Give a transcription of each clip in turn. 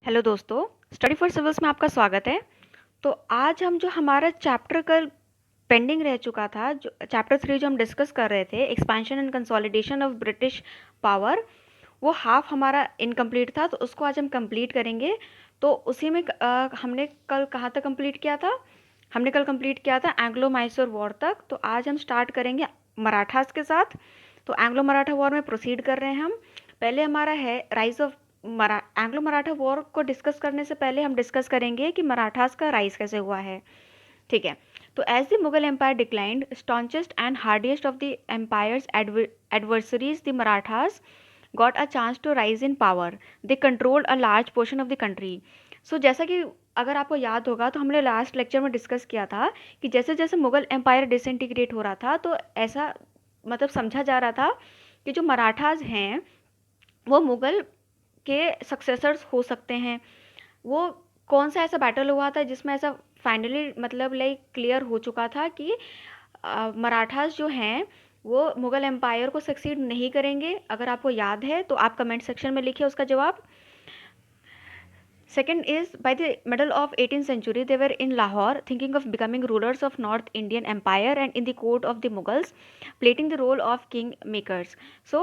Hello दोस्तों, study for civils में आपका स्वागत है। तो आज हम जो हमारा चैप्टर कल पेंडिंग रह चुका था, जो चैप्टर 3 जो हम डिस्कस कर रहे थे, expansion and consolidation of British power, वो हाफ हमारा इनकम्प्लीट था, तो उसको आज हम कंप्लीट करेंगे। तो उसी में हमने कल कहाँ तक कंप्लीट किया था? हमने कल कंप्लीट किया था एंग्लो मैसूर वॉर तक। तो आज हम स्टार्ट करेंगे मराठास के साथ। तो एंग्लो मराठा वॉर में प्रोसीड कर रहे हैं हम। पहले हमारा है rise of Anglo Maratha war को डिस्कस करने से पहले हम डिस्कस करेंगे कि मराठास का राइज कैसे हुआ है। ठीक है। तो as the Mughal empire declined, staunchest and hardiest of the empire's adversaries the Marathas got a chance to rise in power. They controlled a large portion of the country. So जैसा कि अगर आपको याद होगा, तो हमने लास्ट लेक्चर में डिस्कस किया था कि जैसे जैसे मुगल एम्पायर डिसइंटीग्रेट हो रहा था, तो ऐसा मतलब समझा जा रहा था कि जो मराठास हैं वो मुगल के सक्सेसर्स हो सकते हैं। वो कौन सा ऐसा बैटल हुआ था जिसमें ऐसा फाइनली मतलब लाइक क्लियर हो चुका था कि मराठास जो हैं वो मुगल एम्पायर को सक्सीड नहीं करेंगे? अगर आपको याद है तो आप कमेंट सेक्शन में लिखिए उसका जवाब। Second is, by the middle of 18th century, they were in Lahore thinking of becoming rulers of North Indian Empire and in the court of the Mughals, playing the role of king makers. So,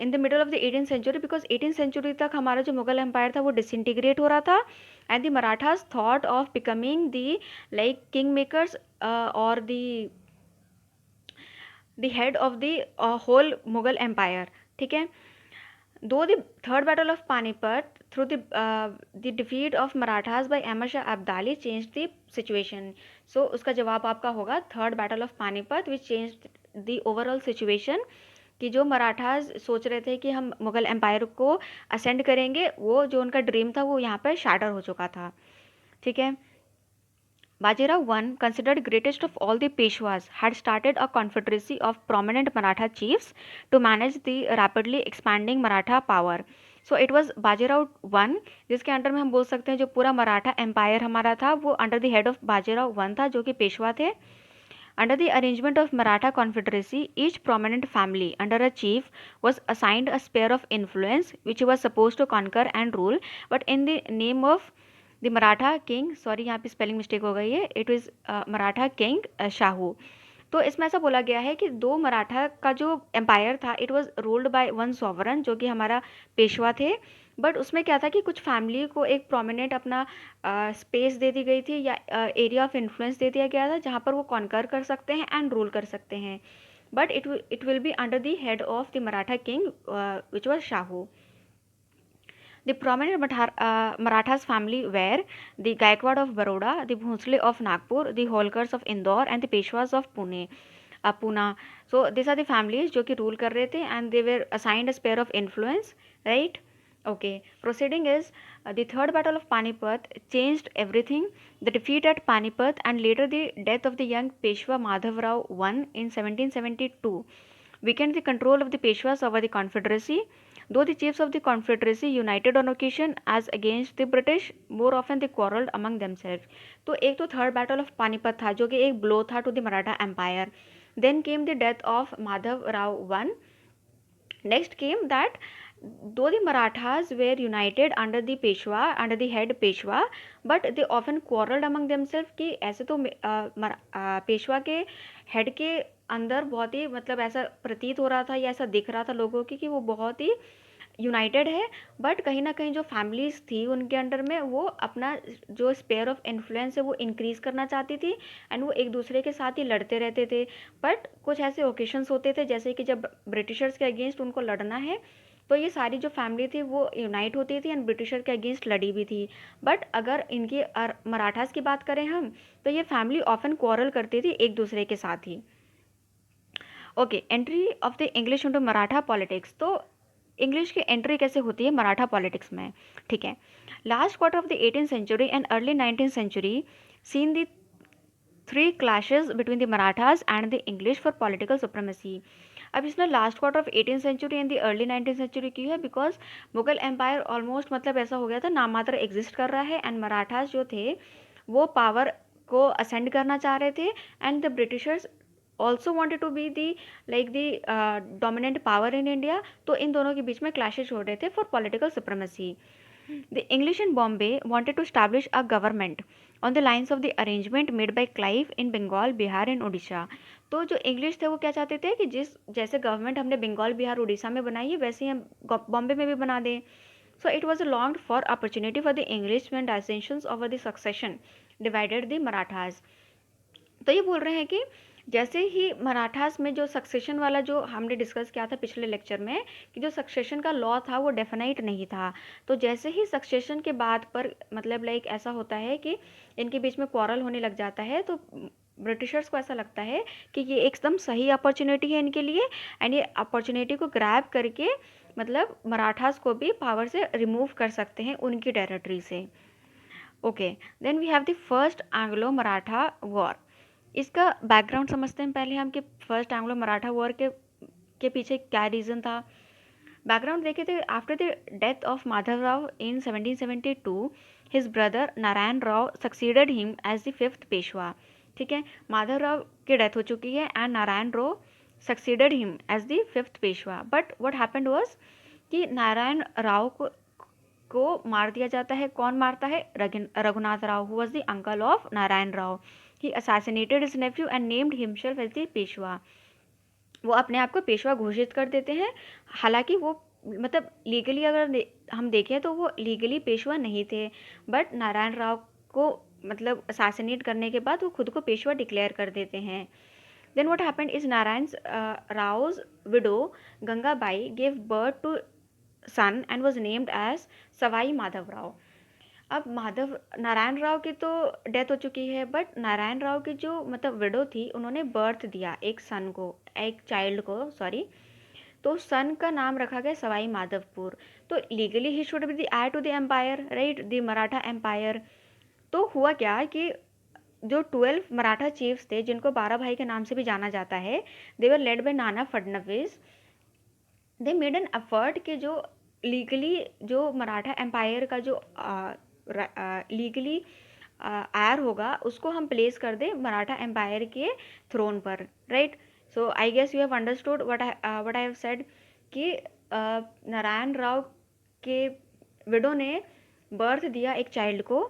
in the middle of the 18th century, because 18th century तक हमारा जो Mughal empire था वो disintegrate हो रहा था, and the Marathas thought of becoming the like king makers or the head of the whole Mughal empire. ठीक है। Though the third battle of Panipat, through the defeat of Marathas by Ahmad Shah Abdali, changed the situation. So उसका जवाब आपका होगा third battle of Panipat, which changed the overall situation. कि जो मराठास सोच रहे थे कि हम मुगल एम्पायर को असेंड करेंगे, वो जो उनका ड्रीम था वो यहाँ पर शैटर हो चुका था। ठीक है। Bajirao I, considered greatest of all the Peshwas, had started a confederacy of prominent Maratha chiefs to manage the rapidly expanding Maratha power. So it was Bajirao I, जिसके अंडर में हम बोल सकते हैं जो पूरा मराठा एम्पायर हमारा था वो under the head of Bajirao I था, जो कि पेशवा थे। Under the arrangement of Maratha Confederacy, each prominent family under a chief was assigned a sphere of influence which he was supposed to conquer and rule, but in the name of the Maratha king, sorry यहाँ पे spelling mistake हो गई है, it is Maratha king Shahu. तो इसमें ऐसा बोला गया है कि दो मराठा का जो एम्पायर था, it was ruled by one sovereign, जो कि हमारा पेशवा थे। बट उसमें क्या था कि कुछ फैमिली को एक प्रोमिनेंट अपना स्पेस दे दी गई थी, या एरिया ऑफ इन्फ्लुएंस दे दिया गया था, जहाँ पर वो कॉन्कर कर सकते हैं एंड रूल कर सकते हैं। But it will be under the head of the Maratha king which was Shahu. The prominent Marathas family were the Gaikwad of Baroda, the Bhonsle of Nagpur, the Holkars of Indore and the Peshwas of Pune. So these are the families जो कि rule कर रहे थे, and they were assigned a sphere of influence, right? Okay. Proceeding is the third battle of Panipat changed everything. The defeat at Panipat and later the death of the young Peshwa Madhav Rao I in 1772 weakened the control of the Peshwas over the Confederacy. Though the chiefs of the Confederacy united on occasion as against the British, more often they quarreled among themselves. तो एक तो third battle of Panipat था, जो कि एक blow था to the Maratha empire. Then came the death of Madhav Rao I. Next came that though the Marathas were united under the Peshwa, under the head Peshwa, but they often quarreled among themselves. कि ऐसे तो पेशवा के head के अंदर बहुत ही मतलब ऐसा प्रतीत हो रहा था या ऐसा दिख रहा था लोगों की कि वो बहुत ही यूनाइटेड है, बट कहीं ना कहीं जो फैमिलीज थी उनके अंडर में वो अपना जो स्पेयर ऑफ इन्फ्लुएंस है वो इंक्रीज़ करना चाहती थी, एंड वो एक दूसरे के साथ ही लड़ते रहते थे। बट कुछ ऐसे ओकेशंस होते थे जैसे कि जब ब्रिटिशर्स के अगेंस्ट उनको लड़ना है, तो ये सारी जो फैमिली थी वो यूनाइट होती थी एंड ब्रिटिशर के अगेंस्ट लड़ी भी थी। बट अगर इनकी मराठास की बात करें हम, तो ये फैमिली ऑफन क्वारल करती थी एक दूसरे के साथ ही। Okay, entry of the English into Maratha politics. तो इंग्लिश की एंट्री कैसे होती है मराठा पॉलिटिक्स में? ठीक है। Last quarter of the 18th century and early 19th century seen the three clashes between the Marathas and the English for political supremacy. अब इसने last quarter of 18th century and the early 19th century की है, because Mughal empire almost मतलब ऐसा हो गया था नामात्र exist कर रहा है, एंड मराठास जो थे वो पावर को असेंड करना चाह रहे थे, and the Britishers also wanted to be the like the dominant power in India. तो इन दोनों के बीच में क्लैशेज हो रहे थे for political supremacy. The English in Bombay wanted to establish a government on the lines of the arrangement made by Clive in Bengal, Bihar and Orissa. तो जो इंग्लिश थे वो क्या चाहते थे कि जिस जैसे गवर्नमेंट हमने बंगाल, बिहार, उड़ीसा में बनाई है वैसे ही हम बॉम्बे में भी बना दें। So it was a longed for opportunity for the English when dissensions over the succession divided the Marathas। तो ये बोल रहे हैं कि जैसे ही मराठास में जो सक्सेशन वाला जो हमने डिस्कस किया था पिछले लेक्चर में कि जो सक्सेशन का लॉ था वो डेफिनाइट नहीं था। तो जैसे ही सक्सेशन के बाद पर मतलब लाइक ऐसा होता है कि इनके बीच में क्वारल होने लग जाता है, तो ब्रिटिशर्स को ऐसा लगता है कि ये एकदम सही अपॉर्चुनिटी है इनके लिए, एंड ये अपॉर्चुनिटी को ग्रैब करके मतलब मराठास को भी पावर से रिमूव कर सकते हैं उनकी टेरिटरी से। Okay, then we have the first Anglo Maratha war. इसका बैकग्राउंड समझते हैं पहले हम कि फर्स्ट एंग्लो मराठा वॉर के पीछे क्या रीज़न था। बैकग्राउंड देखे थे, after the death of Madhav Rao in 1772 his brother Narayan Rao succeeded him as the fifth Peshwa. ठीक है, माधव राव की डेथ हो चुकी है and Narayan Rao succeeded him as the fifth Peshwa. But what happened was कि नारायण राव को मार दिया जाता है। कौन मारता है? Raghunath Rao, who was the uncle of Narayan Rao. He assassinated his nephew and named himself as the Peshwa. वो अपने आप को पेशवा घोषित कर देते हैं, हालांकि वो मतलब लीगली अगर हम देखें तो वो लीगली पेशवा नहीं थे, बट नारायण राव को मतलब असैसिनेट करने के बाद वो खुद को पेशवा डिक्लेयर कर देते हैं। Then what happened is Narayan Rao's widow Gangabai gave birth to son and was named as Sawai Madhav Rao. अब माधव नारायण राव की तो डेथ हो चुकी है, बट नारायण राव की जो मतलब विडो थी उन्होंने बर्थ दिया एक सन को, एक चाइल्ड को सॉरी। तो सन का नाम रखा गया सवाई माधवपुर। तो legally he should be the heir to the empire, right, the Maratha empire. तो हुआ क्या कि जो 12 मराठा चीफ्स थे जिनको 12 भाई के नाम से भी जाना जाता है, दे वर led by Nana Fadnavis. They made an effort कि जो लीगली जो मराठा एम्पायर का जो लीगली आयर होगा उसको हम प्लेस कर दें मराठा एम्पायर के थ्रोन पर, right. So I guess you have understood what I have said कि नारायण राव के विडो ने बर्थ दिया एक चाइल्ड को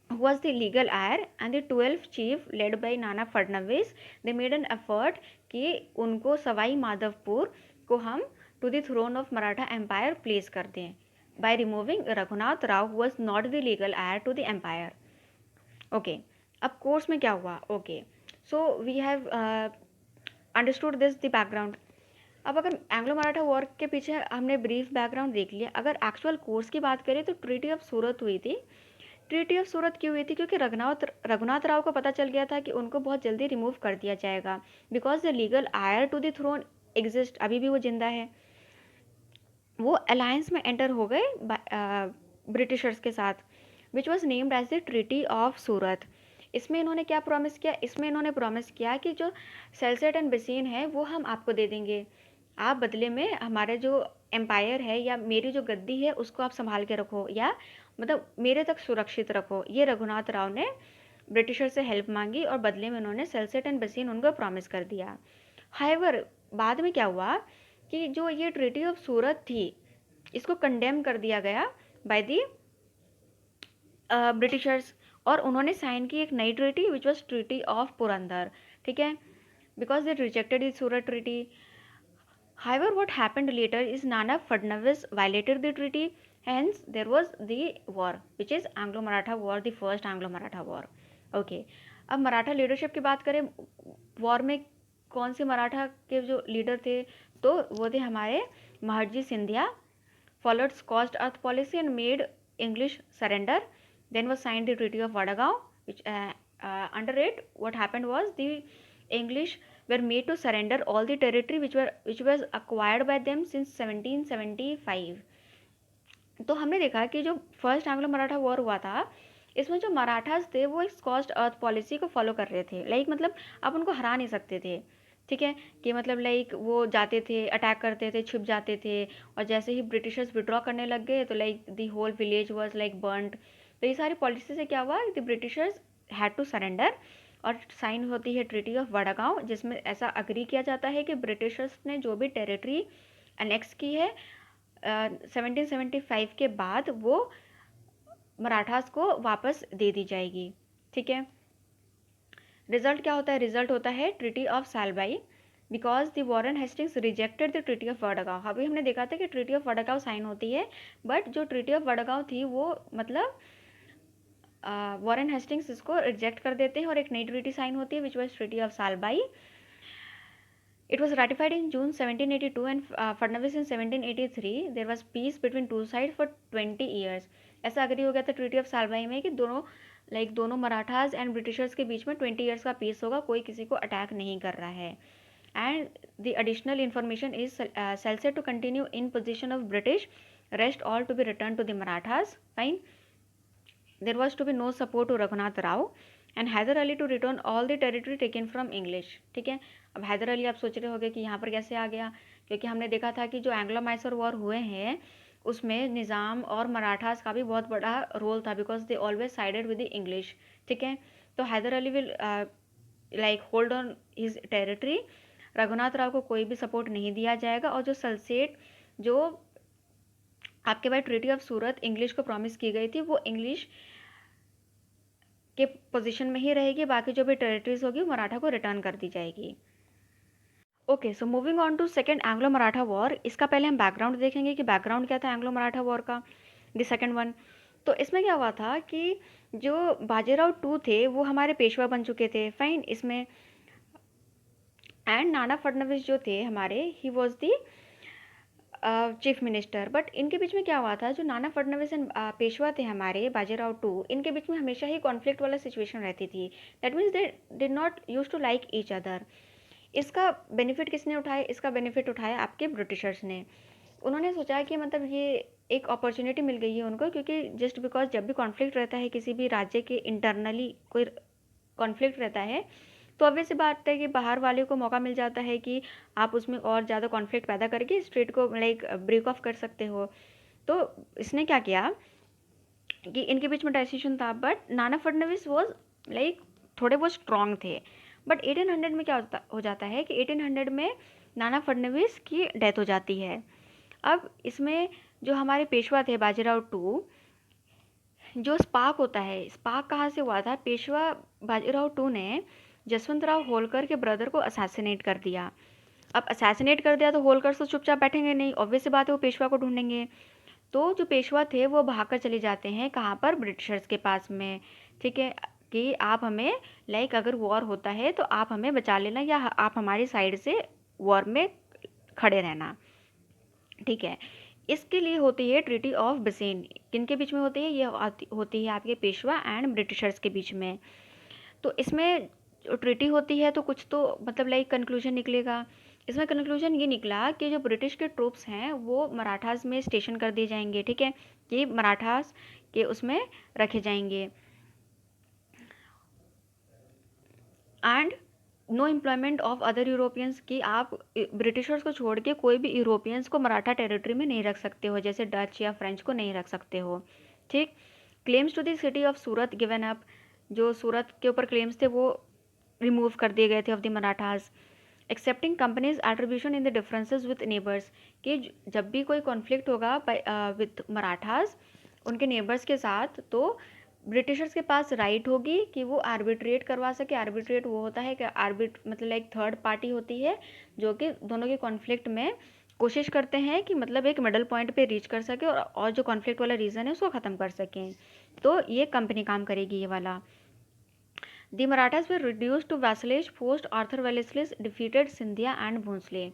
who was the legal heir, and the 12 chief led by Nana Fadnavis, they made an effort कि उनको सवाई माधवपुर को हम to the throne of Maratha empire place कर दें by removing Raghunath Rao who was not the legal heir to the empire। Okay, अब course में क्या हुआ? Okay, so we have understood this the background. अब अगर एंग्लो मराठा वॉर के पीछे हमने ब्रीफ बैकग्राउंड देख लिया, अगर एक्चुअल कोर्स की बात करें तो ट्रीटी ऑफ सूरत हुई थी। ट्रीटी ऑफ सूरत क्यों हुई थी? क्योंकि रघुनाथ राव को पता चल गया था कि उनको बहुत जल्दी रिमूव कर दिया जाएगा, because the legal heir to the throne exist, अभी भी वो जिंदा है। वो अलायंस में एंटर हो गए ब्रिटिशर्स के साथ, which was named as the treaty of Surat. इसमें इन्होंने क्या प्रॉमिस किया? इसमें इन्होंने प्रॉमिस किया कि जो सेल्सेट एंड बेसिन है वो हम आपको दे देंगे, आप बदले में हमारे जो एम्पायर है या मेरी जो गद्दी है उसको आप संभाल के रखो, या मतलब मेरे तक सुरक्षित रखो। ये रघुनाथ राव ने ब्रिटिशर से हेल्प मांगी और बदले में उन्होंने सेल्सेट एंड बेसिन उनको प्रॉमिस कर दिया। हाइवर बाद में क्या हुआ कि जो ये ट्रीटी ऑफ सूरत थी इसको कंडेम कर दिया गया बाय दी ब्रिटिशर्स, और उन्होंने साइन की एक नई treaty which was treaty of Purandar. ठीक है, because they rejected the Surat treaty. However, what happened later is Nana Fadnavis violated the treaty, hence there was the war, which is Anglo-Maratha War, the first Anglo-Maratha War. Okay, अब Maratha leadership की बात करें, war में कौन से मराठा के जो leader थे, तो वो थे हमारे Mahadji Scindia. Followed scorched earth policy and made English surrender. Then was signed the treaty of Vadagaon, which under it what happened was the English were made to surrender all the territory which was acquired by them since 1775। तो हमने देखा कि जो first Anglo Maratha war हुआ था इसमें जो मराठास थे वो एक स्कॉच्ड अर्थ पॉलिसी को फॉलो कर रहे थे, लाइक मतलब आप उनको हरा नहीं सकते थे। ठीक है, कि मतलब लाइक वो जाते थे, अटैक करते थे, छिप जाते थे, और जैसे ही ब्रिटिशर्स विड्रॉ करने लग गए तो like the whole village was like burned. तो ये सारी पॉलिसी से क्या हुआ, the Britishers had to surrender, और साइन होती है ट्रीटी ऑफ वड़ागांव जिसमें ऐसा अग्री किया जाता है कि ब्रिटिशर्स ने जो भी टेरिटरी अनेक्स की है 1775 के बाद वो मराठास को वापस दे दी जाएगी। ठीक है, रिजल्ट क्या होता है? रिजल्ट होता है treaty of Salbai, because the Warren Hastings rejected the treaty of Wadgaon. अभी हमने देखा था कि ट्रीटी ऑफ वडगांव साइन होती है, बट जो ट्रीटी ऑफ वडगांव थी वो मतलब वॉरेन हेस्टिंग्स इसको रिजेक्ट कर देते हैं और एक नई ट्रीटी साइन होती है which was treaty of Salbai. It was ratified in June 1782 and Fadnavis in 1783. There was peace between two sides for 20 years. ऐसा अग्री हो गया था ट्रीटी ऑफ सालबाई में कि दोनों मराठास एंड ब्रिटिशर्स के बीच में 20 ईयर्स का पीस होगा, कोई किसी को अटैक नहीं कर रहा है। And the additional information is Salsette to continue in position of British, rest all to be return to the Marathas. Fine, there was to be no support to Raghunath Rao and Haidar Ali to return all the territory taken from English. ठीक है, अब हैदर अली आप सोच रहे होंगे कि यहाँ पर कैसे आ गया, क्योंकि हमने देखा था कि जो एंग्लो मैसूर वॉर हुए हैं उसमें निज़ाम और मराठास का भी बहुत बड़ा रोल था, because they always sided with the English. ठीक है, तो Hyder Ali will like hold on his territory, Raghunath Rao को कोई भी सपोर्ट नहीं दिया जाएगा, और जो सल्सेट जो आपके बाद ट्रीटी ऑफ सूरत इंग्लिश को प्रॉमिस की गई थी वो इंग्लिश के पोजीशन में ही रहेगी, बाकी जो भी टेरिटरीज होगी वो मराठा को रिटर्न कर दी जाएगी। Okay, so moving on to second Anglo Maratha war. इसका पहले हम बैकग्राउंड देखेंगे कि बैकग्राउंड क्या था एंग्लो मराठा वॉर का, द सेकेंड वन। तो इसमें क्या हुआ था कि जो बाजीराव टू थे वो हमारे पेशवा बन चुके थे, फाइन, इसमें। एंड नाना फडणवीस जो थे हमारे, he was the chief minister. But इनके बीच में क्या हुआ था, जो नाना फडणवीस एंड पेशवा थे हमारे बाजीराव टू, इनके बीच में हमेशा ही कॉन्फ्लिक्ट वाला सिचुएशन रहती थी। That means they did not use to like each other. इसका बेनिफिट किसने उठाया? इसका बेनिफिट उठाया आपके ब्रिटिशर्स ने। उन्होंने सोचा कि मतलब ये एक अपॉर्चुनिटी मिल गई है उनको, क्योंकि जस्ट बिकॉज जब भी कॉन्फ्लिक्ट रहता है किसी भी राज्य के इंटरनली कोई कॉन्फ्लिक्ट रहता है, तो ऑब्वियस सी बात है कि बाहर वाले को मौका मिल जाता है कि आप उसमें और ज़्यादा कॉन्फ्लिक्ट पैदा करके स्टेट को लाइक ब्रेक ऑफ कर सकते हो। तो इसने क्या किया कि इनके बीच में डिसीजन था, but Nana Phadnavis was like थोड़े बहुत स्ट्रांग थे। बट 1800 में क्या हो जाता है कि 1800 में नाना फडणवीस की डेथ हो जाती है। अब इसमें जो हमारे पेशवा थे बाजीराव टू, जो स्पार्क होता है, स्पार्क कहाँ से हुआ था? पेशवा बाजीराव टू ने जसवंतराव होलकर के ब्रदर को असैसिनेट कर दिया। अब असैसिनेट कर दिया तो होलकर तो चुपचाप बैठेंगे नहीं, ऑब्वियस सी बात है वो पेशवा को ढूंढेंगे। तो जो पेशवा थे वो भागकर चले जाते हैं कहाँ पर? ब्रिटिशर्स के पास में। ठीक है, कि आप हमें लाइक अगर वॉर होता है तो आप हमें बचा लेना, या आप हमारी साइड से वॉर में खड़े रहना। ठीक है, इसके लिए होती है ट्रीटी ऑफ बसेन। किनके बीच में होती है? ये होती है आपके पेशवा एंड ब्रिटिशर्स के बीच में। तो इसमें जो ट्रीटी होती है तो कुछ तो मतलब लाइक कंक्लूजन निकलेगा। इसमें कंक्लूजन ये निकला कि जो ब्रिटिश के ट्रूप्स हैं वो मराठास में स्टेशन कर दिए जाएंगे। ठीक है, कि मराठास के उसमें रखे जाएंगे, and know employment of other Europeans, कि आप ब्रिटिशर्स को छोड़ के कोई भी यूरोपियंस को मराठा टेरिटरी में नहीं रख सकते हो, जैसे डच या फ्रेंच को नहीं रख सकते हो। ठीक, claims to the city of Surat given up, जो सूरत के ऊपर क्लेम्स थे वो रिमूव कर दिए गए थे of the Marathas. Accepting companies attribution in the differences with neighbours, कि जब भी कोई कॉन्फ्लिक्ट होगा विद मराठास उनके नेबर्स के साथ, तो ब्रिटिशर्स के पास राइट होगी कि वो आर्बिट्रेट करवा सके। आर्बिट्रेट वो होता है कि मतलब लाइक थर्ड पार्टी होती है जो कि दोनों के कॉन्फ्लिक्ट में कोशिश करते हैं कि मतलब एक मिडल पॉइंट पे रीच कर सके और जो कॉन्फ्लिक्ट वाला रीज़न है उसको ख़त्म कर सकें। तो ये कंपनी काम करेगी ये वाला। The Marathas were reduced to vassalage post Arthur Wellesley defeated Scindia and Bhonsle।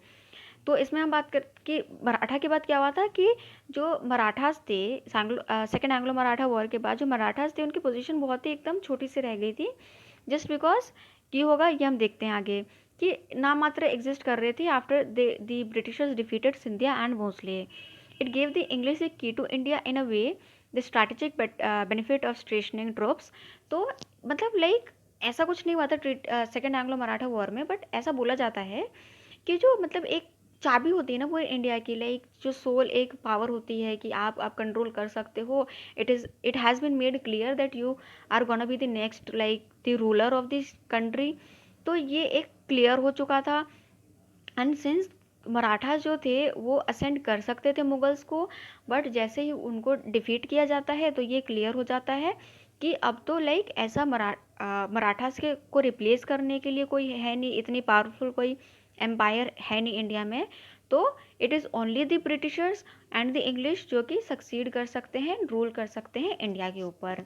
तो इसमें हम बात कर कि मराठा के बाद क्या हुआ था कि जो मराठास थे सेकेंड एंग्लो मराठा वॉर के बाद जो मराठास थे उनकी पोजीशन बहुत ही एकदम छोटी सी रह गई थी, जस्ट बिकॉज ये होगा ये हम देखते हैं आगे कि नाम मात्र एग्जिस्ट कर रहे थे after the Britishers defeated Scindia and Bhonsle. It gave the English a key to India in a way the strategic benefit of stationing troops. तो मतलब लाइक ऐसा कुछ नहीं हुआ था सेकेंड एंग्लो मराठा वॉर में, बट ऐसा बोला जाता है कि जो मतलब एक चाबी होती है ना पूरे इंडिया की, लाइक जो सोल एक पावर होती है कि आप कंट्रोल कर सकते हो। It has been made clear that you are gonna be the next like the ruler of this country. तो ये एक क्लियर हो चुका था, एंड सिंस मराठास जो थे वो असेंड कर सकते थे मुगल्स को, बट जैसे ही उनको डिफीट किया जाता है तो ये क्लियर हो जाता है कि अब तो लाइक ऐसा मराठास के को रिप्लेस करने के लिए कोई है नहीं, इतनी पावरफुल कोई एम्पायर है नहीं इंडिया में। तो it is only the Britishers and the English जो कि सक्सीड कर सकते हैं, रूल कर सकते हैं इंडिया के ऊपर।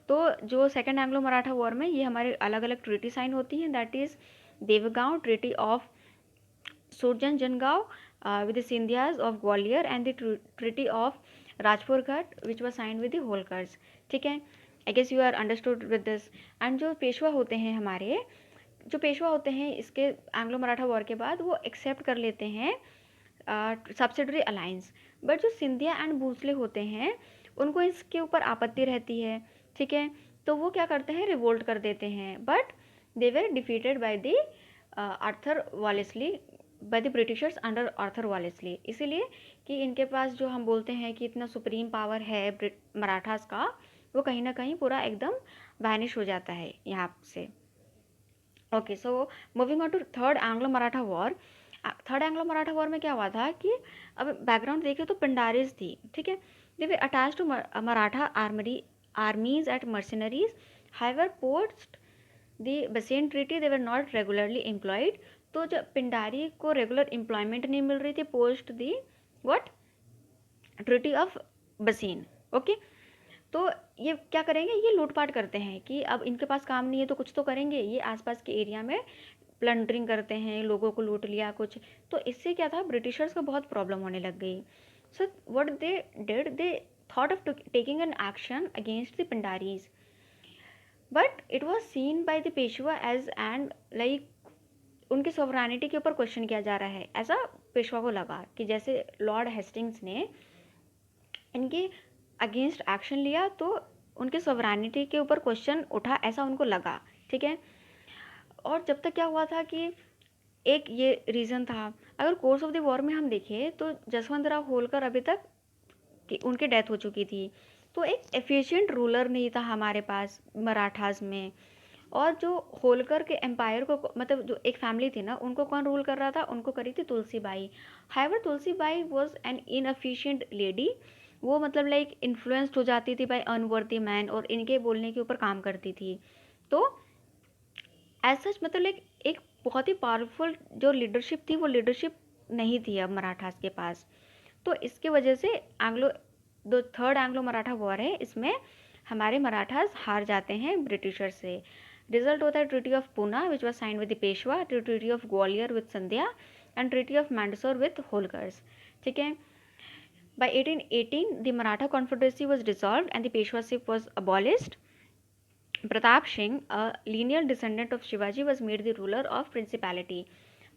तो जो सेकेंड एंग्लो मराठा वॉर में ये हमारे अलग अलग ट्रीटी साइन होती हैं, that is Devgaon treaty of Surjanjanagaon with the Scindias of Gwalior and the Treaty of Rajpur Ghat which was signed with the Holkars। ठीक है, I guess you are understood with this. And जो पेशवा होते हैं हमारे, जो पेशवा होते हैं इसके एंग्लो मराठा वॉर के बाद वो एक्सेप्ट कर लेते हैं सब्सिडरी अलायंस, बट जो सिंधिया एंड भोसले होते हैं उनको इसके ऊपर आपत्ति रहती है। ठीक है, तो वो क्या करते हैं, रिवोल्ट कर देते हैं, but they were defeated by the Arthur Wellesley, by the Britishers under Arthur Wellesley. इसीलिए कि इनके पास जो हम बोलते हैं कि इतना सुप्रीम पावर है मराठास का, वो कहीं ना कहीं पूरा एकदम वैनिश हो जाता है यहाँ से। Okay, so moving on to third Anglo Maratha war. Third Anglo Maratha war में क्या हुआ था कि अब बैकग्राउंड देखें तो पिंडारीज थी। ठीक है, they were attached to Maratha armies as mercenaries, however post the Bassein treaty they were not regularly employed. तो जब पिंडारी को रेगुलर एम्प्लॉयमेंट नहीं मिल रही थी post the what treaty of बसेन। ओके, तो ये क्या करेंगे, ये लूटपाट करते हैं कि अब इनके पास काम नहीं है तो कुछ तो करेंगे, ये आसपास के एरिया में प्लंडरिंग करते हैं, लोगों को लूट लिया कुछ। तो इससे क्या था, ब्रिटिशर्स को बहुत प्रॉब्लम होने लग गई। So what they did, they thought of taking an action against the Pindaris, but it was seen by the Peshwa as and like उनकी सोवरानिटी के ऊपर क्वेश्चन किया जा रहा है। ऐसा पेशवा को लगा कि जैसे लॉर्ड हेस्टिंग्स ने इनके अगेंस्ट एक्शन लिया तो उनके सोवरानिटी के ऊपर क्वेश्चन उठा, ऐसा उनको लगा। ठीक है, और जब तक क्या हुआ था कि एक ये रीज़न था। अगर कोर्स ऑफ द वॉर में हम देखें तो जसवंत राव होलकर अभी तक कि उनकी डेथ हो चुकी थी, तो एक एफिशिएंट रूलर नहीं था हमारे पास मराठास में। और जो होलकर के एम्पायर को, मतलब जो एक फैमिली थी ना, उनको कौन रूल कर रहा था, उनको करी थी Tulsibai. However Tulsibai was an inefficient lady, वो मतलब लाइक इन्फ्लुएंस्ड हो जाती थी बाय अनवर्दी मैन और इनके बोलने के ऊपर काम करती थी। तो एज सच मतलब लाइक एक बहुत ही पावरफुल जो लीडरशिप थी वो लीडरशिप नहीं थी अब मराठास के पास। तो इसके वजह से एंग्लो जो थर्ड एंग्लो मराठा वॉर है इसमें हमारे मराठास हार जाते हैं ब्रिटिशर से। रिजल्ट होता है treaty of Poona which was signed with the Peshwa, treaty of Gwalior with Scindia and treaty of Mandsaur with Holkars. ठीक है, by 1818 the Maratha Confederacy was dissolved and the Peshwaship was abolished. Pratap Singh, a lineal descendant of Shivaji, was made the ruler of principality।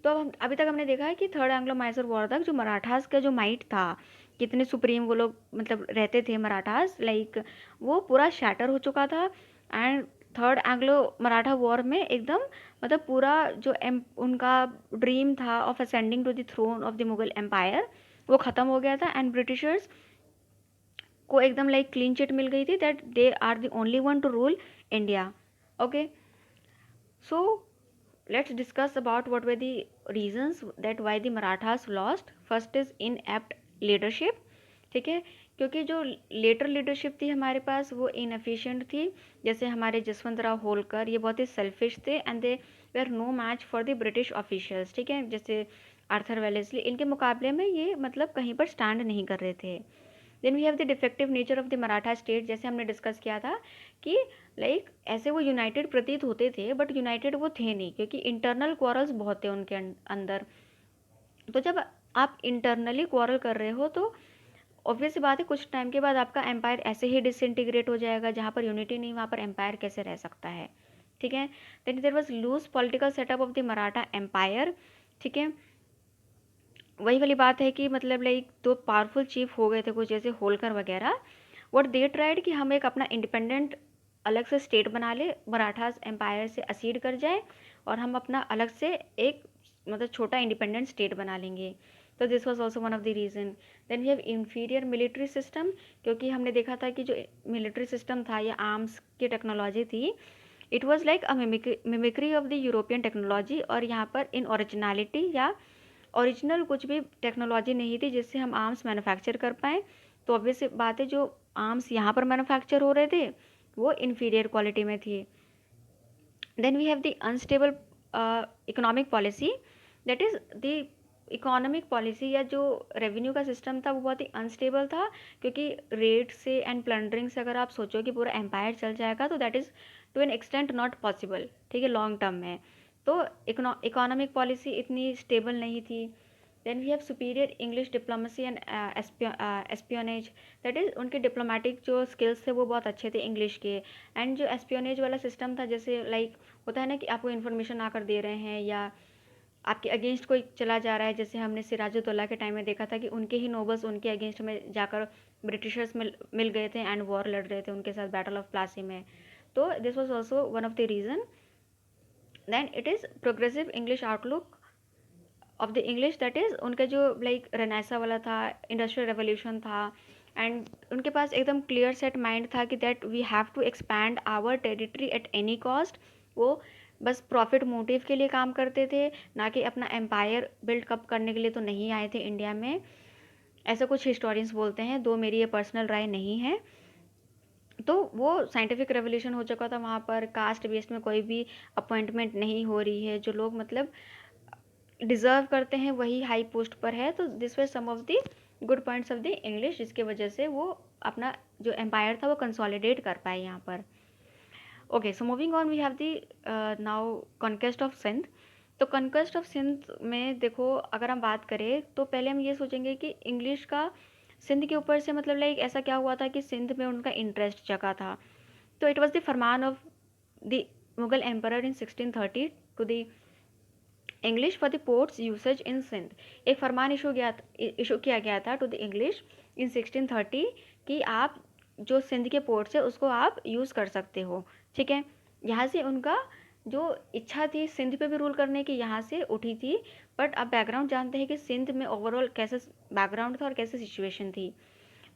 तो अब हम अभी तक हमने देखा है कि थर्ड एंग्लो मैसूर वॉर तक जो मराठास का जो माइट था, कितने सुप्रीम वो लोग मतलब रहते थे मराठास, लाइक वो पूरा शैटर हो चुका था। And third Anglo Maratha war में एकदम मतलब पूरा जो उनका ड्रीम था of ascending to the throne of the Mughal empire वो ख़त्म हो गया था। एंड ब्रिटिशर्स को एकदम लाइक क्लीन चिट मिल गई थी that they are the only one to rule India. Okay, so let's discuss about what were the reasons that why the Marathas lost। first is inept leadership। ठीक है, क्योंकि जो letter leadership थी हमारे पास वो इनएफिशिएंट थी। जैसे हमारे जसवंत राव होलकर ये बहुत ही सेल्फिश थे and they were no match for the British officials. ठीक है, जैसे आर्थर वेलेस्ली, इनके मुकाबले में ये मतलब कहीं पर स्टैंड नहीं कर रहे थे। Then we have the defective nature of the Maratha state, जैसे हमने डिस्कस किया था कि लाइक ऐसे वो यूनाइटेड प्रतीत होते थे बट यूनाइटेड वो थे नहीं, क्योंकि इंटरनल क्वारल्स बहुत थे उनके अंदर। तो जब आप इंटरनली क्वारल कर रहे हो तो ऑब्वियस बात है कुछ टाइम के बाद आपका एम्पायर ऐसे ही डिसइंटीग्रेट हो जाएगा। जहाँ पर यूनिटी नहीं वहाँ पर एम्पायर कैसे रह सकता है। ठीक है, then there was loose political setup of the Maratha empire. ठीक है, वही वाली बात है कि मतलब लाइक दो पावरफुल चीफ हो गए थे कुछ, जैसे होलकर वगैरह। व्हाट दे ट्राइड कि हम एक अपना इंडिपेंडेंट अलग से स्टेट बना ले, मराठास एम्पायर से असीड कर जाए और हम अपना अलग से एक मतलब छोटा इंडिपेंडेंट स्टेट बना लेंगे। तो this was also one of the reason. Then we have inferior military system, क्योंकि हमने देखा था कि जो मिलिट्री सिस्टम था या आर्म्स की टेक्नोलॉजी थी, it was like a mimicry of the European technology. और यहाँ पर इन ओरिजिनलिटी या ओरिजिनल कुछ भी टेक्नोलॉजी नहीं थी जिससे हम आर्म्स मैन्युफैक्चर कर पाएँ। तो ऑब्वियस सी बात है, जो आर्म्स यहाँ पर मैन्युफैक्चर हो रहे थे वो इन्फीरियर क्वालिटी में थी। Then we have the unstable economic policy, that is the economic policy या जो रेवेन्यू का सिस्टम था वो बहुत ही अनस्टेबल था, क्योंकि रेट से एंड प्लंडरिंग से अगर आप सोचो कि पूरा एम्पायर चल जाएगा तो that is to an extent not possible, ठीक है, लॉन्ग टर्म में। तो इकोनॉमिक पॉलिसी इतनी स्टेबल नहीं थी। Then we have superior English diplomacy and espionage, that is उनके डिप्लोमेटिक जो स्किल्स थे वो बहुत अच्छे थे इंग्लिश के। एंड जो एस्पियोनेज वाला सिस्टम था, जैसे लाइक होता है ना कि आपको इन्फॉर्मेशन आकर दे रहे हैं या आपके अगेंस्ट कोई चला जा रहा है, जैसे हमने सिराजुद्दौला के टाइम में देखा था कि उनके ही नोबल्स उनके अगेंस्ट में जाकर ब्रिटिशर्स मिल गए थे एंड वॉर लड़ रहे थे उनके साथ बैटल ऑफ प्लासी में। तो this was also one of the reason. Then it is progressive English outlook of the English, that is उनका जो लाइक रेनेसा वाला था, इंडस्ट्रियल रेवोल्यूशन था, एंड उनके पास एकदम क्लियर सेट माइंड था कि that we have to expand our territory at any cost. वो बस प्रॉफिट मोटिव के लिए काम करते थे, ना कि अपना एम्पायर बिल्ड अप करने के लिए तो नहीं आए थे इंडिया में। ऐसा कुछ हिस्टोरियंस बोलते हैं, दो मेरी ये पर्सनल राय नहीं है। तो वो साइंटिफिक रेवोल्यूशन हो चुका था वहाँ पर, कास्ट बेस्ड में कोई भी अपॉइंटमेंट नहीं हो रही है, जो लोग मतलब डिज़र्व करते हैं वही हाई पोस्ट पर है। तो this were some of the good points of the English, जिसके वजह से वो अपना जो एम्पायर था वो कंसोलिडेट कर पाए यहाँ पर। Okay, so moving on we have the now conquest of Sindh. तो कॉन्क्वेस्ट ऑफ सिंध में देखो, अगर हम बात करें तो पहले हम ये सोचेंगे कि इंग्लिश का सिंध के ऊपर से मतलब लाइक ऐसा क्या हुआ था कि सिंध में उनका इंटरेस्ट जगा था। तो it was the farman of the Mughal emperor in 1630 to the English for the ports usage in Sindh. एक फरमान इशू किया गया था टू द इंग्लिश इन 1630 कि आप जो सिंध के पोर्ट्स है उसको आप यूज़ कर सकते हो, ठीक है। यहाँ से उनका जो इच्छा थी सिंध पे भी रूल करने की यहाँ से उठी थी। बट आप बैकग्राउंड जानते हैं कि सिंध में ओवरऑल कैसे बैकग्राउंड था और कैसे सिचुएशन थी।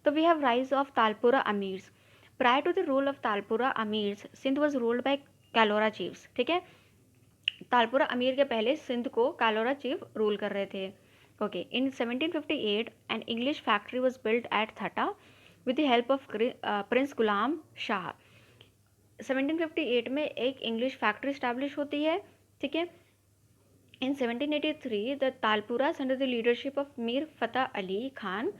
तो we have rise of Talpura Amirs. Prior to the rule of Talpura Amirs Sindh was ruled by Kalhora chiefs, ठीक है। तालपुरा अमीर के पहले सिंध को कालोरा चीफ रूल कर रहे थे। Okay, in 1758 an English factory was built at Thatta with the help of prince Ghulam Shah. 1758 में एक इंग्लिश फैक्ट्री स्टैब्लिश होती है, ठीक है। In 1783 the Talpuras under the leadership of Mir Fateh Ali Khan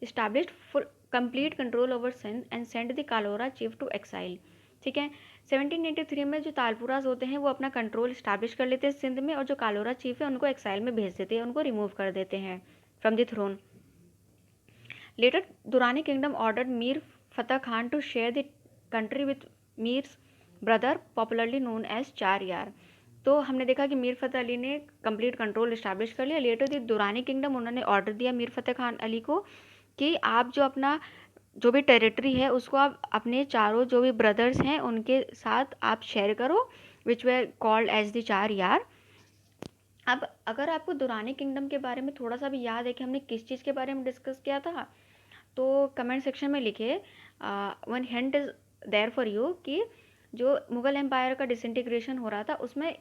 established full complete control over Sindh and sent the Kalhora chief to exile, ठीक है। 1783 में जो तालपुराज होते हैं वो अपना कंट्रोल इस्टेब्लिश कर लेते हैं सिंध में, और जो कालोरा चीफ है उनको एक्साइल में भेज देते हैं, उनको रिमूव कर देते हैं from the throne. Later Durrani kingdom ordered Mir Fateh Khan to share the country with Mirs brother popularly known as Char Yar. तो हमने देखा कि मीर फतेह अली ने कंप्लीट कंट्रोल इस्टेब्लिश कर लिया। लेटर द दुरानी किंगडम उन्होंने ऑर्डर दिया मीर फतेह खान अली को कि आप जो अपना जो भी टेरिटरी है उसको आप अपने चारों जो भी ब्रदर्स हैं उनके साथ आप शेयर करो, विच वे कॉल्ड एज द चार यार। अब अगर आपको दुरानी किंगडम के बारे में थोड़ा सा भी याद है कि हमने किस चीज़ के बारे में डिस्कस किया था, तो कमेंट सेक्शन में लिखे। One hint is there for you कि जो मुगल एम्पायर का डिसइंटीग्रेशन हो रहा था उसमें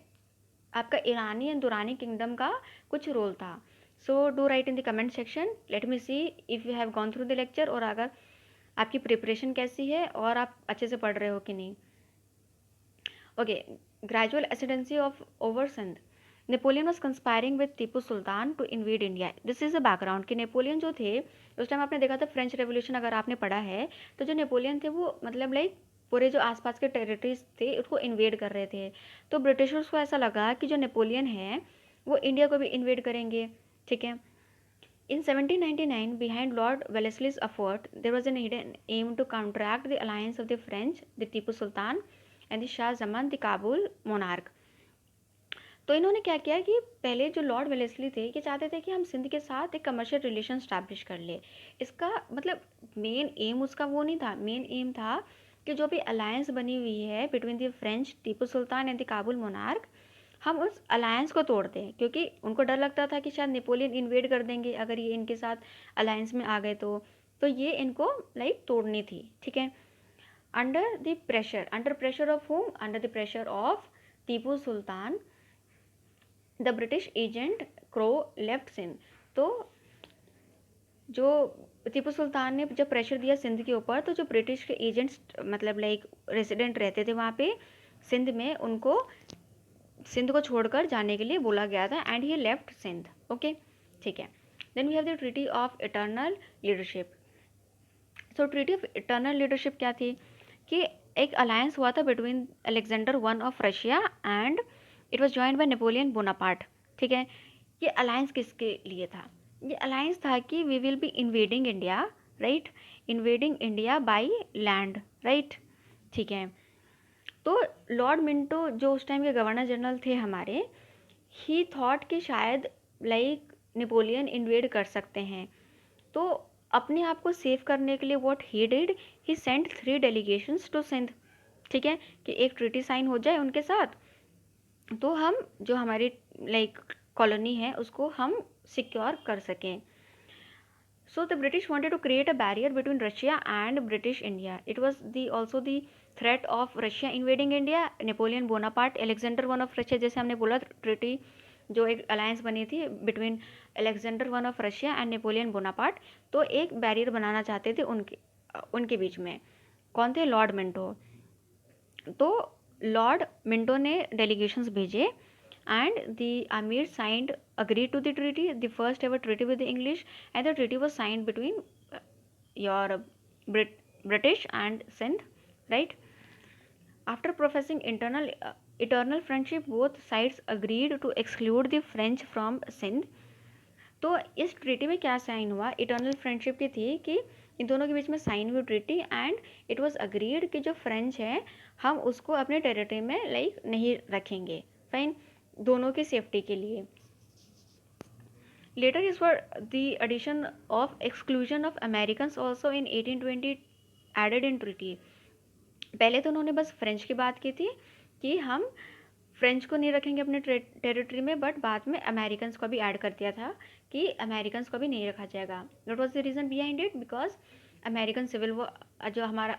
आपका ईरानी एंड दुरानी किंगडम का कुछ रोल था। So do write in the comment section, let me C if you have gone through the lecture, और अगर आपकी प्रिपरेशन कैसी है और आप अच्छे से पढ़ रहे हो कि नहीं। Okay, gradual ascendancy of over Sindh. Napoleon was conspiring with Tipu Sultan to invade India. This is a background कि नेपोलियन जो थे उस टाइम आपने देखा था फ्रेंच रेवोल्यूशन अगर आपने पढ़ा है, तो जो नेपोलियन थे वो मतलब लाइक पूरे जो आसपास के टेरिटरीज थे उसको इन्वेड कर रहे थे। तो ब्रिटिशर्स को ऐसा लगा कि जो नेपोलियन है वो इंडिया को भी इन्वेड करेंगे, ठीक है। In 1799, behind Lord Wellesley's effort, there was an hidden aim to counteract the alliance of the French, the Tipu Sultan, and the Shah Zaman, the Kabul monarch. तो इन्होंने क्या किया कि पहले जो लॉर्ड वेलेस्ली थे ये चाहते थे कि हम सिंध के साथ एक कमर्शियल रिलेशन स्टैब्लिश कर ले। इसका मतलब मेन एम उसका वो नहीं था, मेन एम था कि जो भी अलायंस बनी हुई है between the French Tipu sultan and the Kabul monarch, हम उस अलायंस को तोड़ दें, क्योंकि उनको डर लगता था कि शायद नेपोलियन इन्वेड कर देंगे अगर ये इनके साथ अलायंस में आ गए तो ये इनको लाइक तोड़नी थी, ठीक है। Under pressure of home, under the pressure of Tipu Sultan, the British agent Crow left Sindh. तो जो टीपू सुल्तान ने जब प्रेशर दिया सिंध के ऊपर, तो जो ब्रिटिश के एजेंट्स मतलब लाइक रेसिडेंट रहते थे वहाँ पे सिंध में, उनको सिंध को छोड़कर जाने के लिए बोला गया था, and he left Sindh. Okay, ठीक है। Then we have the treaty of eternal leadership. So treaty of eternal leadership क्या थी कि एक अलायंस हुआ था between Alexander one of Russia and it was joined by Napoleon Bonaparte. ठीक है, ये अलायंस किसके लिए था? ये अलायंस था कि we will be invading India, right, invading India by land, right, ठीक है। तो लॉर्ड मिंटो जो उस टाइम के गवर्नर जनरल थे हमारे, ही थॉट कि शायद लाइक नेपोलियन इन्वेड कर सकते हैं। तो अपने आप को सेव करने के लिए what he did, he sent 3 delegations to Sindh. ठीक है, कि एक ट्रीटी साइन हो जाए उनके साथ, तो हम जो हमारी लाइक कॉलोनी है उसको हम सिक्योर कर सकें। So the British wanted to create a barrier between Russia and British India. It was also the threat of Russia invading India, Napoleon Bonaparte, Alexander one of Russia, जैसे हमने बोला treaty जो एक अलायंस बनी थी between Alexander one of Russia and Napoleon Bonaparte, तो एक barrier बनाना चाहते थे उनके बीच में। कौन थे? Lord Minto. तो लॉर्ड मिंटो ने डेलीगेशंस भेजे and the Amir signed, agreed to the treaty, the first ever treaty with the English, and the treaty was signed between your British and Sindh, right? After professing eternal friendship, both sides agreed to exclude the French from Sindh. तो इस treaty में क्या sign हुआ? Eternal friendship की थी कि इन दोनों के बीच में साइन हुई treaty, and it was agreed कि जो फ्रेंच है हम उसको अपने टेरिटरी में लाइक नहीं रखेंगे, फाइन, दोनों की सेफ्टी के लिए। Later is for the addition of exclusion of Americans also in 1820 added in treaty. पहले तो उन्होंने बस फ्रेंच की बात की थी कि हम फ्रेंच को नहीं रखेंगे अपने टेरिटरी में, बट बाद में अमेरिकन्स को भी ऐड कर दिया था कि अमेरिकन्स को भी नहीं रखा जाएगा। That was the reason behind it, because American civil war, जो हमारा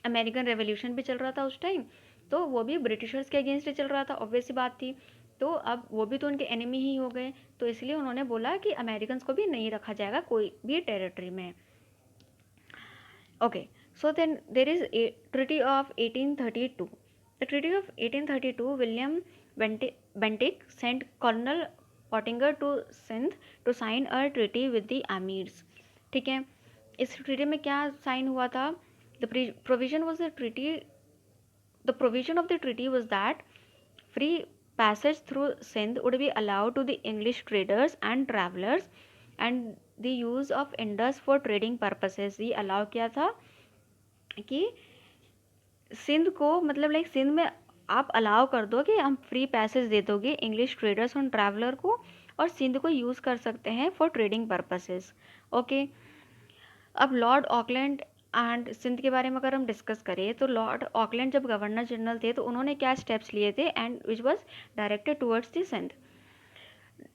अमेरिकन रेवोल्यूशन भी चल रहा था उस टाइम, तो वो भी ब्रिटिशर्स के अगेंस्ट ही चल रहा था, ऑब्वियस सी बात थी। तो अब वो भी तो उनके एनिमी ही हो गए, तो इसलिए उन्होंने बोला कि अमेरिकन्स को भी नहीं रखा जाएगा कोई भी टेरिटरी में। Okay, so then there is a treaty of 1832. The treaty of 1832, William Bentinck sent Colonel Pottinger to Sindh to sign a treaty with the Amirs. ठीक है, इस ट्रीटी में क्या साइन हुआ था? The provision was the treaty. The provision of the treaty was that free passage through Sindh would be allowed to the English traders and travelers, and the use of Indus for trading purposes. ये allow किया था कि सिंध को, मतलब like Sindh में आप allow कर दो कि हम फ्री पैसेज दे दोगे इंग्लिश ट्रेडर्स और ट्रैवलर को, और सिंध को यूज़ कर सकते हैं फॉर ट्रेडिंग पर्पसेस। ओके, अब लॉर्ड ऑकलैंड एंड सिंध के बारे में अगर हम डिस्कस करें, तो लॉर्ड ऑकलैंड जब गवर्नर जनरल थे तो उन्होंने क्या स्टेप्स लिए थे, and which was directed towards the Sindh.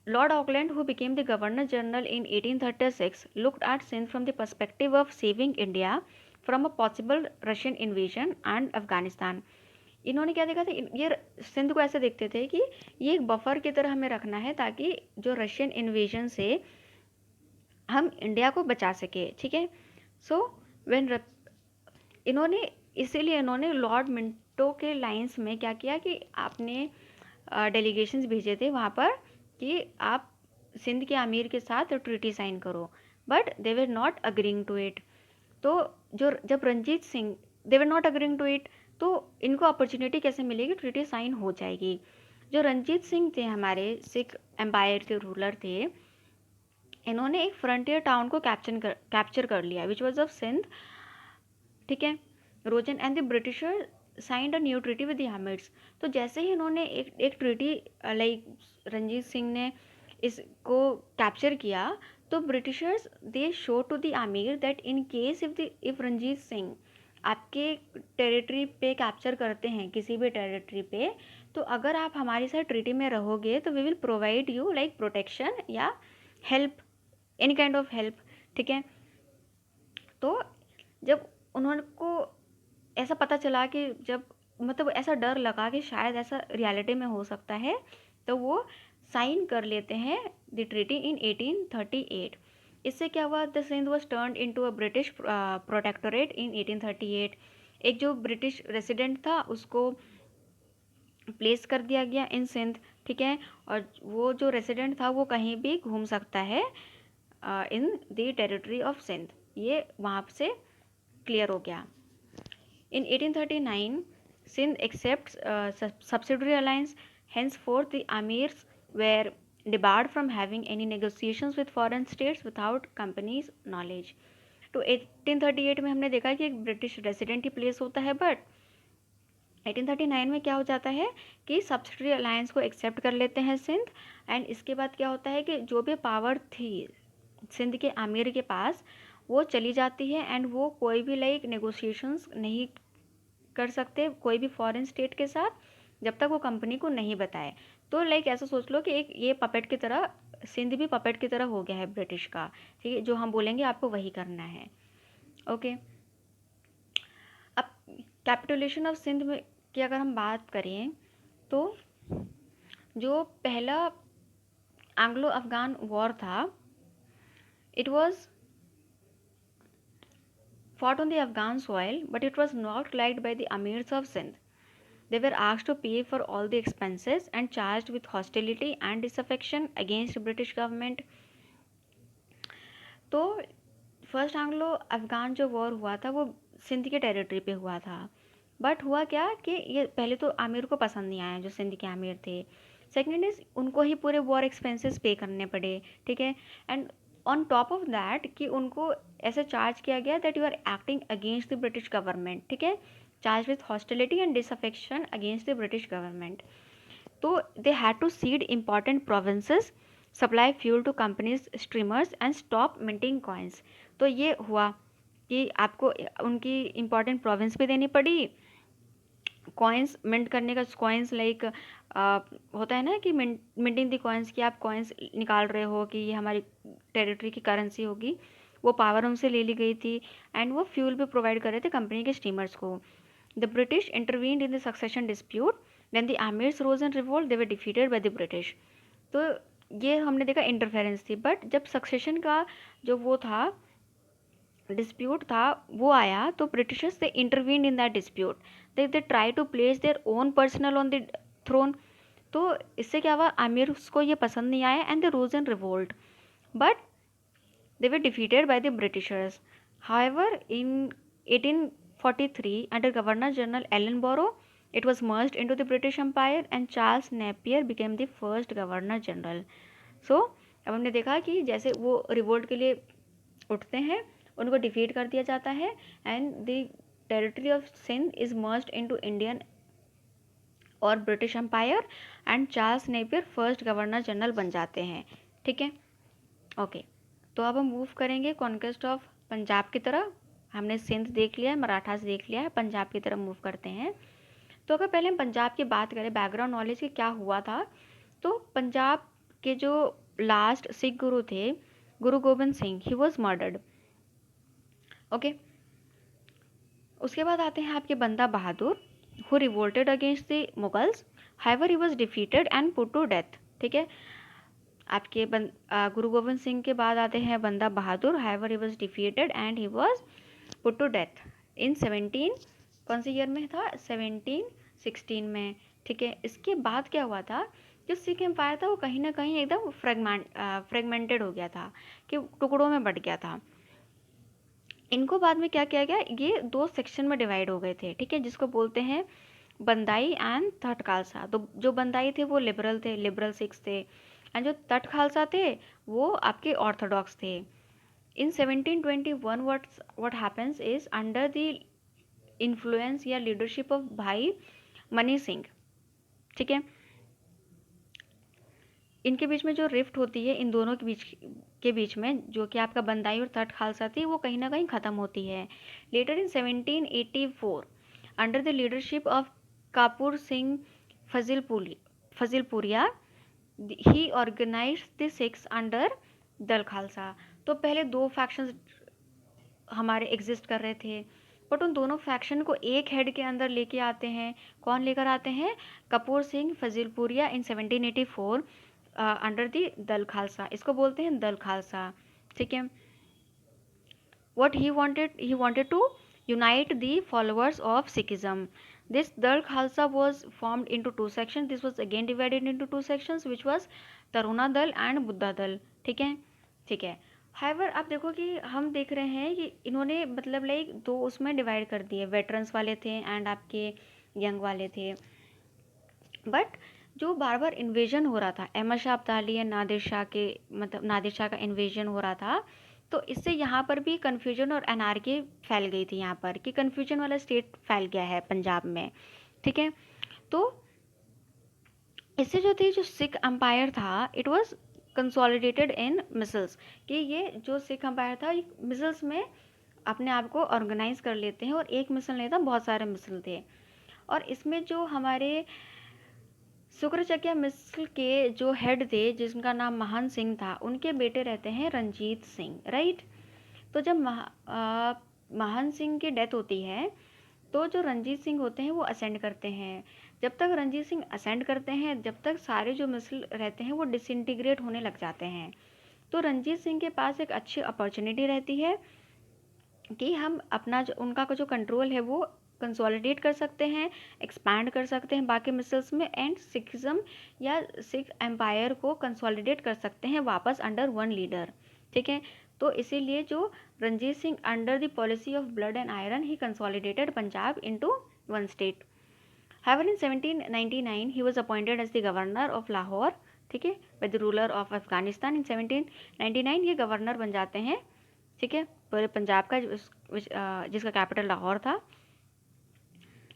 Lord Auckland, who became the Governor General in 1836, looked at Sindh from the perspective of saving India from a possible Russian invasion and Afghanistan. इन्होंने क्या देखा था, ये सिंध को ऐसे देखते थे कि ये एक बफर की तरह हमें रखना है ताकि जो रशियन इन्वेजन से हम इंडिया को बचा सके। ठीक है, सो व्हेन इन्होंने, इसीलिए इन्होंने लॉर्ड मिंटो के लाइंस में क्या किया कि आपने डेलीगेशंस भेजे थे वहाँ पर कि आप सिंध के अमीर के साथ ट्रीटी साइन करो, but they were not agreeing to it. तो जो जब Ranjit Singh, they were not agreeing to it, तो इनको अपॉर्चुनिटी कैसे मिलेगी, ट्रीटी साइन हो जाएगी। जो रंजीत सिंह थे हमारे सिख एम्पायर के रूलर थे, इन्होंने एक फ्रंटियर टाउन को कैप्चर कर लिया विच वॉज ऑफ सिंध। ठीक है, रोजन and the Britisher signed a new treaty with the Amirs. तो जैसे ही इन्होंने एक ट्रीटी लाइक रंजीत सिंह ने इसको कैप्चर किया, तो Britishers they show to the Amir that in case if Ranjit Singh आपके टेरिटरी पे कैप्चर करते हैं किसी भी टेरिटरी पे, तो अगर आप हमारे साथ ट्रीटी में रहोगे तो we will provide you like protection या help, any kind of help. ठीक है, तो जब उन्होंने को ऐसा पता चला कि जब मतलब ऐसा डर लगा कि शायद ऐसा रियलिटी में हो सकता है, तो वो साइन कर लेते हैं द ट्रीटी इन 1838। इससे क्या हुआ, the Sindh was turned into a British protectorate in 1838। एक जो ब्रिटिश रेसिडेंट था उसको प्लेस कर दिया गया इन सिंध, ठीक है, और वो जो रेसिडेंट था वो कहीं भी घूम सकता है in the territory of Sindh. ये वहाँ से क्लियर हो गया। In 1839, Sindh accepts subsidiary alliance. Henceforth, the emirs were debarred from having any negotiations with foreign states without company's knowledge. तो 1838 में हमने देखा कि एक ब्रिटिश रेसिडेंट ही प्लेस होता है, बट 1839 में क्या हो जाता है कि सब्सिडरी अलायंस को एक्सेप्ट कर लेते हैं सिंध। एंड इसके बाद क्या होता है कि जो भी पावर थी सिंध के आमिर के पास वो चली जाती है, एंड वो कोई भी लाइक नेगोशिएशंस नहीं कर सकते कोई भी फॉरेन स्टेट के साथ जब तक वो कंपनी को नहीं बताए। तो लाइक ऐसा सोच लो कि एक ये पपेट की तरह, सिंध भी पपेट की तरह हो गया है ब्रिटिश का, ठीक है, जो हम बोलेंगे आपको वही करना है। ओके, अब कैपिटुलेशन ऑफ सिंध में की अगर हम बात करें तो जो पहला एंग्लो अफगान वॉर था, it was fought on the Afghan soil, but it was not liked by the emirs of Sindh. They were asked to pay for all the expenses and charged with hostility and disaffection against British government. तो first Anglo Afghan जो war हुआ था वो सिंध के territory पे हुआ था, but हुआ क्या कि ये पहले तो आमिर को पसंद नहीं आया जो सिंध के आमिर थे। सेकेंड इज उनको ही पूरे वॉर एक्सपेंसेस पे करने पड़े, ठीक है, and on top of that कि उनको ऐसे चार्ज किया गया that you are acting against the British government, ठीक है, charge with hostility and disaffection against the British government. तो they had to cede important provinces, supply fuel to companies steamers and stop minting coins. तो ये हुआ कि आपको उनकी important province भी देनी पड़ी, कॉइन्स मिंट करने का, कॉइन्स लाइक होता है ना कि मिंटिंग द कॉइन्स, कि आप कॉइन्स निकाल रहे हो कि ये हमारी टेरिटरी की करेंसी होगी, वो पावर उनसे ले ली गई थी, एंड वो फ्यूल भी प्रोवाइड कर रहे थे कंपनी के स्टीमर्स को। The British intervened in the succession dispute, then the Amirs rose and revolt, they were defeated by the British. तो ये हमने देखा इंटरफेरेंस थी, बट जब सक्सेशन का जो वो था डिस्प्यूट था वो आया तो Britishers they intervene in that dispute, they try to place their own personal on the throne. तो इससे क्या हुआ, आमिर को ये पसंद नहीं आया and the rose and revolt, but they were defeated by the Britishers. However, in 1843, under Governor General Ellenborough, it was merged into the British Empire and Charles Napier became the first Governor General. So, अब हमने देखा कि जैसे वो revolt के लिए उठते हैं उनको डिफीट कर दिया जाता है, and the territory of Sindh is merged into Indian और British empire, and Charles Napier first governor general बन जाते हैं, ठीक है। ओके, तो अब हम मूव करेंगे कॉन्क्वेस्ट ऑफ पंजाब की तरफ। हमने सिंध देख लिया है, मराठास देख लिया है, पंजाब की तरफ मूव करते हैं। तो अगर पहले हम पंजाब की बात करें, बैकग्राउंड नॉलेज की क्या हुआ था, तो पंजाब के जो लास्ट सिख गुरु थे, Guru Gobind Singh, he was murdered. Okay, उसके बाद आते हैं आपके Banda Bahadur, who revolted against the Mughals, however he was defeated and put to death, ठीक है। आपके गुरु गोविंद सिंह के बाद आते हैं Banda Bahadur, however he was defeated and he was put to death in 17, कौन से ईयर में था, 1716 में, ठीक है। इसके बाद क्या हुआ था, जो सिख एम्पायर था वो कहीं ना कहीं एकदम फ्रेगमेंटेड हो गया था, कि टुकड़ों में बट गया था। इनको बाद में क्या किया गया, ये दो सेक्शन में डिवाइड हो गए थे, ठीक है, जिसको बोलते हैं बंदाई एंड तट खालसा। तो जो बंदाई थे वो लिबरल थे, लिबरल सिख्स थे, एंड जो तट खालसा थे वो आपके ऑर्थोडॉक्स थे। इन 1721 what happens is under the influence या लीडरशिप ऑफ भाई मनी सिंह, ठीक है, इनके बीच में जो रिफ्ट होती है इन दोनों के बीच में जो कि आपका बंदाई और तट खालसा थी, वो कहीं ना कहीं ख़त्म होती है। Later in 1784 under the leadership of Kapur Singh Fazilpuria, he organize the Sikhs under Dal Khalsa. तो पहले दो फैक्शंस हमारे एग्जिस्ट कर रहे थे, बट उन दोनों फैक्शन को एक हेड के अंदर लेके आते हैं। कौन लेकर आते हैं, कपूर सिंह फजीलपुरिया इन 1784 अंडर द दल खालसा, इसको बोलते हैं दल खालसा, ठीक है। What he wanted to unite the followers of Sikhism. This Dal Khalsa was formed into two sections. This was again divided into two sections, which was Taruna Dal and Buddha Dal, ठीक है, ठीक है। However आप देखो कि हम देख रहे हैं कि इन्होंने मतलब लाइक दो उसमें डिवाइड कर दिए, वेटरन्स वाले थे एंड आपके यंग वाले थे। बट जो बार बार इन्वेजन हो रहा था, अहमद शाह अब्दाली या नादिर शाह के, मतलब नादिर शाह का इन्वेजन हो रहा था, तो इससे यहाँ पर भी कन्फ्यूजन और एनार्की फैल गई थी, यहाँ पर कि कन्फ्यूजन वाला स्टेट फैल गया है पंजाब में, ठीक है। तो इससे जो थी, जो सिख अम्पायर था, it was consolidated in micelles, कि ये जो सिख अम्पायर था मिसल्स में अपने आप को ऑर्गेनाइज कर लेते हैं, और एक मिसल नहीं था, बहुत सारे मिसल थे। और इसमें जो हमारे शुक्रचकिया मिसल के जो हेड थे, जिनका नाम महान सिंह था, उनके बेटे रहते हैं रंजीत सिंह, राइट। तो जब महान सिंह की डेथ होती है, तो जो रंजीत सिंह होते हैं वो असेंड करते हैं। जब तक रंजीत सिंह असेंड करते हैं, जब तक सारे जो मिसल रहते हैं वो डिसइंटीग्रेट होने लग जाते हैं। तो रंजीत सिंह के पास एक अच्छी अपॉर्चुनिटी रहती है कि हम अपना जो उनका जो कंट्रोल है वो कंसोलिडेट कर सकते हैं, एक्सपैंड कर सकते हैं बाकी मिसल्स में, एंड सिखिज्म या सिख एम्पायर को कंसोलिडेट कर सकते हैं वापस अंडर वन लीडर, ठीक है। तो इसीलिए जो Ranjit Singh under the policy of blood and iron he consolidated Punjab into one state. However, in 1799 he was appointed as the governor of Lahore, ठीक है, by the ruler of Afghanistan. In 1799 ये governor बन जाते हैं, ठीक है, पूरे पंजाब का, जिसका कैपिटल लाहौर था।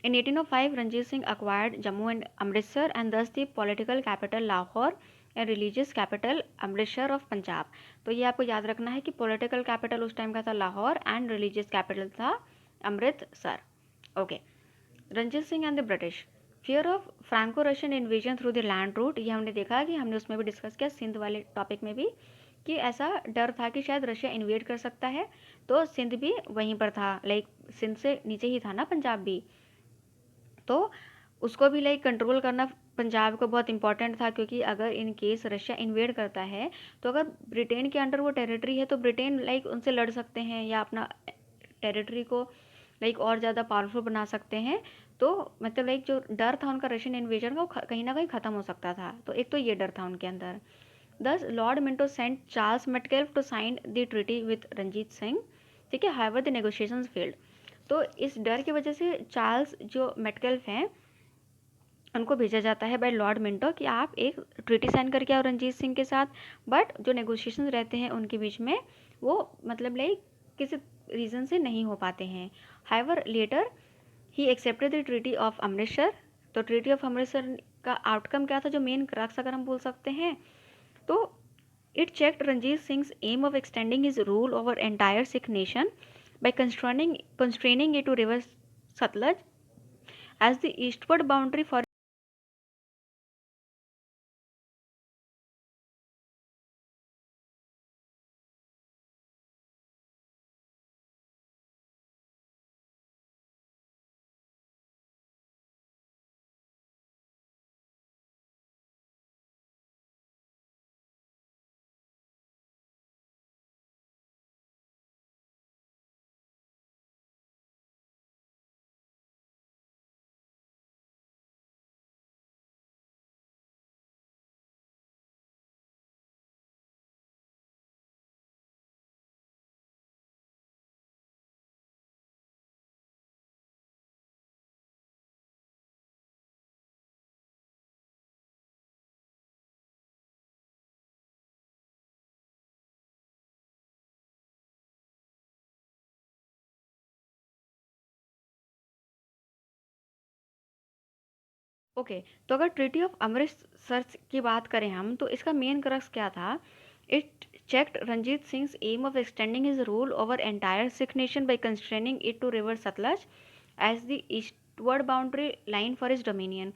In 1805 Ranjit Singh acquired Jammu and Amritsar and thus the political capital Lahore and religious capital Amritsar of Punjab. तो ये आपको याद रखना है कि political capital उस टाइम का था लाहौर and religious capital था Amritsar, okay. Ranjit Singh and the British, fear of Franco Russian invasion through the land route, ये हमने देखा कि हमने उसमें भी डिस्कस किया, सिंध वाले टॉपिक में भी, कि ऐसा डर था कि शायद रशिया इन्वेड कर सकता है, तो सिंध भी वहीं पर था, लाइक सिंध से नीचे ही था ना पंजाब भी, तो उसको भी लाइक कंट्रोल करना पंजाब को बहुत इंपॉर्टेंट था, क्योंकि अगर इन केस रशिया इन्वेड करता है, तो अगर ब्रिटेन के अंडर वो टेरिटरी है, तो ब्रिटेन लाइक उनसे लड़ सकते हैं या अपना टेरिटरी को लाइक और ज़्यादा पावरफुल बना सकते हैं। तो मतलब लाइक जो डर था उनका रशियन इन्वेजन का, वो कहीं ना कहीं ख़त्म हो सकता था, तो एक तो ये डर था उनके अंदर। Thus Lord Minto sent Charles Metcalfe to sign the treaty with Ranjit Singh, ठीक है, हाउएवर द नेगोशिएशंस फेल्ड। तो इस डर की वजह से चार्ल्स जो मेटकेल्फ हैं, उनको भेजा जाता है बाय लॉर्ड मिंटो कि आप एक ट्रीटी साइन करके आओ रंजीत सिंह के साथ, बट जो नेगोशिएशंस रहते हैं उनके बीच में, वो मतलब लाइक किसी रीज़न से नहीं हो पाते हैं। However later he accepted the treaty of Amritsar. तो ट्रीटी ऑफ अमृतसर का आउटकम क्या था, जो मेन क्रक्स अगर हम बोल सकते हैं, तो it checked Ranjit Singh aim of extending his rule over entire Sikh nation by constraining it to river Satluj as the eastward boundary for okay. तो अगर ट्रीटी ऑफ अमृतसर की बात करें हम, तो इसका मेन क्रक्स क्या था, it checked Ranjit Singh's aim of extending his rule over entire Sikh nation by constraining it to river Satluj as the eastward boundary line for his dominion।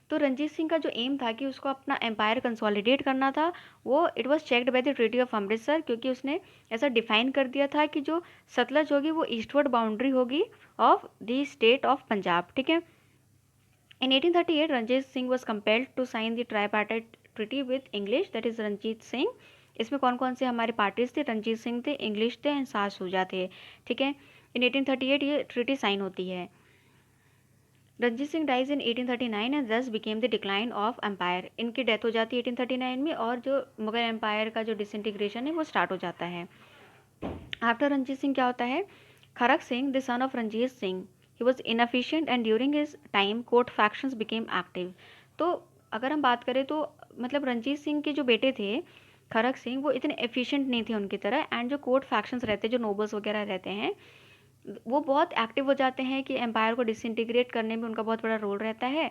तो रंजीत सिंह का जो एम था कि उसको अपना एम्पायर कंसोलिडेट करना था, वो it was checked by the treaty of Amritsar, क्योंकि उसने ऐसा डिफाइन कर दिया था कि जो सतलज होगी वो ईस्टवर्ड बाउंड्री होगी of the state of Punjab, ठीक है। In 1838, Ranjit Singh was compelled to sign the tripartite treaty with English, that is Ranjit Singh. इसमें कौन कौन से हमारे पार्टीज थे? रंजीत सिंह थे, इंग्लिश थे एंड साज सूजा थे, ठीक है। इन 1838 ये ट्रीटी साइन होती है। Ranjit Singh dies in 1839 and thus became the decline of empire. इनकी डेथ हो जाती है 1839 में और जो मुगल एम्पायर का जो डिसइंटीग्रेशन है वो स्टार्ट हो जाता है। आफ्टर रंजीत सिंह क्या होता है? Kharak Singh, the son of Ranjit Singh, he was inefficient and during his time court factions became active. तो अगर हम बात करें तो मतलब रंजीत सिंह के जो बेटे थे खरक सिंह, वो इतने एफिशिएंट नहीं थे उनकी तरह, एंड जो कोर्ट फैक्शंस रहते हैं, जो नोबल्स वगैरह रहते हैं, वो बहुत एक्टिव हो जाते हैं कि एम्पायर को डिसइंटीग्रेट करने में उनका बहुत बड़ा रोल रहता है,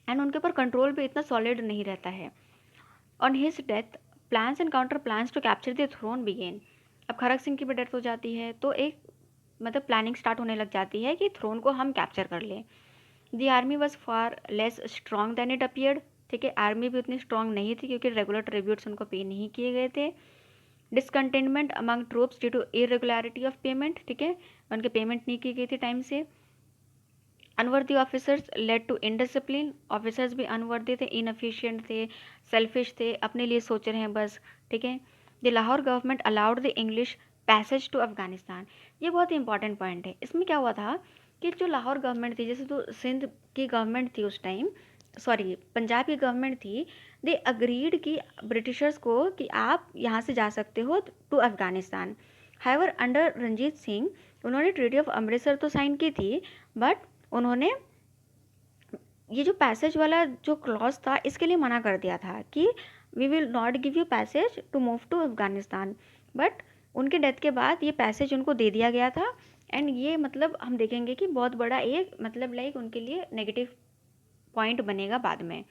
एंड उनके ऊपर कंट्रोल भी इतना सॉलिड नहीं रहता है। On his death plans and counter plans to capture the throne began. अब खरक सिंह की भी डेथ हो जाती है तो एक मतलब प्लानिंग स्टार्ट होने लग जाती है कि थ्रोन को हम कैप्चर कर लें। The army was far less strong than it appeared, ठीक है। आर्मी भी उतनी स्ट्रॉन्ग नहीं थी क्योंकि रेगुलर ट्रिब्यूट्स उनको पे नहीं किए गए थे। Discontentment among troops due to irregularity of payment, ठीक है, उनके पेमेंट नहीं की गई थी टाइम से। Unworthy officers led to indiscipline, officers भी अनवर्दी थे, इनएफिशिएंट थे, सेल्फिश थे, अपने लिए सोच रहे हैं बस, ठीक है। The Lahore government allowed the English passage to Afghanistan. ये बहुत ही इंपॉर्टेंट पॉइंट है। इसमें क्या हुआ था कि जो लाहौर गवर्नमेंट थी, जैसे तो सिंध की गवर्नमेंट थी उस टाइम, सॉरी पंजाब की गवर्नमेंट थी, दे अग्रीड कि ब्रिटिशर्स को कि आप यहाँ से जा सकते हो to Afghanistan. However under Ranjit Singh उन्होंने ट्रीटी ऑफ अमृतसर तो साइन की थी, बट उन्होंने ये जो पैसेज वाला जो क्लॉज था इसके लिए मना कर दिया था कि we will not give you passage to move to Afghanistan. But उनके डेथ के बाद ये पैसेज उनको दे दिया गया था, एंड ये मतलब हम देखेंगे कि बहुत बड़ा एक मतलब लाइक उनके लिए नेगेटिव पॉइंट बनेगा बाद में।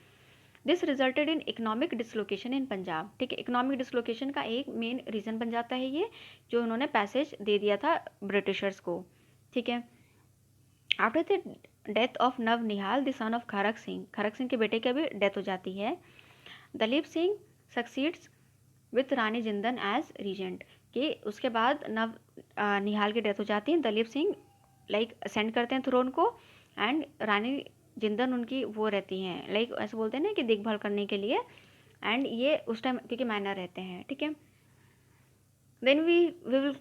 This resulted in economic dislocation in Punjab, ठीक है। इकोनॉमिक डिसलोकेशन का एक मेन रीज़न बन जाता है ये, जो उन्होंने पैसेज दे दिया था ब्रिटिशर्स को, ठीक है। After the death of Nau Nihal the son of Kharak Singh के बेटे की भी डेथ हो जाती है। Duleep Singh succeeds with Rani Jindan as regent, कि उसके बाद नव निहाल की डेथ हो जाती है, दलीप सिंह लाइक असेंड करते हैं थ्रोन को, एंड रानी जिंदन उनकी वो रहती हैं, लाइक ऐसे बोलते हैं ना कि देखभाल करने के लिए, एंड ये उस टाइम क्योंकि माइनर रहते हैं, ठीक है। Then we will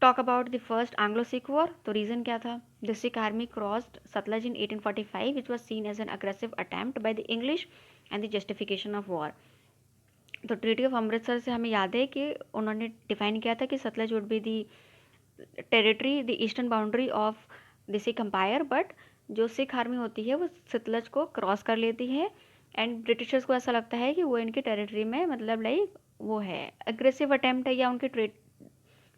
talk about the first Anglo Sikh war. तो रीज़न क्या था? The Sikh army crossed Sutlej in 1845 which was seen as an aggressive attempt by the English and the justification of war. तो treaty of Amritsar से हमें याद है कि उन्होंने डिफाइन किया था कि Sutlej would be the territory, the eastern boundary of the Sikh empire, but जो सिख आर्मी होती है वो सतलज को क्रॉस कर लेती है, एंड ब्रिटिशर्स को ऐसा लगता है कि वो इनकी टेरिटरी में मतलब लाइक वो है अग्रेसिव अटैम्प्ट है या उनकी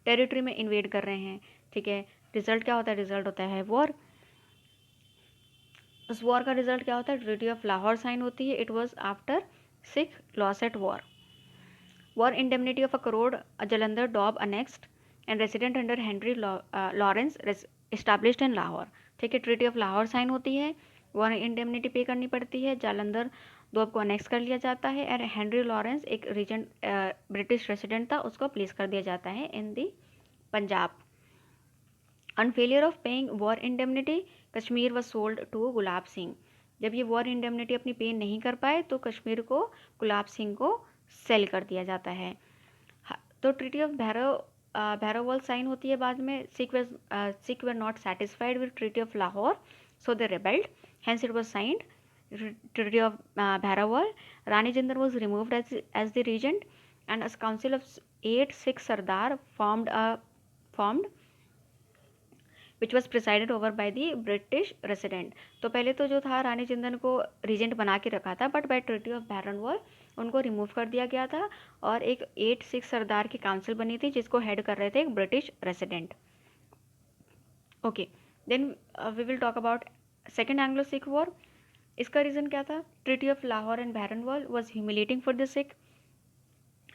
टेरिटरी में इन्वेड कर रहे हैं, ठीक है। रिजल्ट क्या होता है? रिजल्ट होता है वॉर। उस वॉर का रिजल्ट क्या होता है? ट्रीटी ऑफ लाहौर साइन होती है। It was after Sikh loss at war. War indemnity of a crore Jalandhar Doab annexed and resident under Henry Lawrence established in Lahore, ठीक है। ट्रीटी ऑफ लाहौर साइन होती है, वॉर इंडेमनिटी पे करनी पड़ती है, जालंधर दोब को अनेक्स कर लिया जाता है, और हेनरी लॉरेंस एक रीजेंट ब्रिटिश रेसिडेंट था, उसको प्लेस कर दिया जाता है in the Punjab. On failure of paying war indemnity Kashmir was sold to Gulab Singh. जब ये वॉर इंडेमनिटी अपनी पे नहीं कर पाए तो कश्मीर को गुलाब सिंह को सेल कर दिया जाता है। तो ट्रीटी ऑफ भैरवल साइन होती है बाद में। Sikh were not satisfied with treaty of Lahore, so they rebelled, hence it was signed treaty of Bhairowal. Rani Jindan was removed as the regent, and a council of 8 Sikh Sardar formed which was presided over by the British resident. तो पहले तो जो था रानी जिंदन को reagent बना के रखा था, बट बाय ट्रीटी ऑफ भैरनवल उनको रिमूव कर दिया गया था, और एक 8 सिख सरदार की काउंसिल बनी थी जिसको हेड कर रहे थे एक British resident. Okay, then we will talk about second Anglo Sikh war. इसका रीज़न क्या था? ट्रीटी ऑफ लाहौर एंड भैरनवल was humiliating for the Sikh.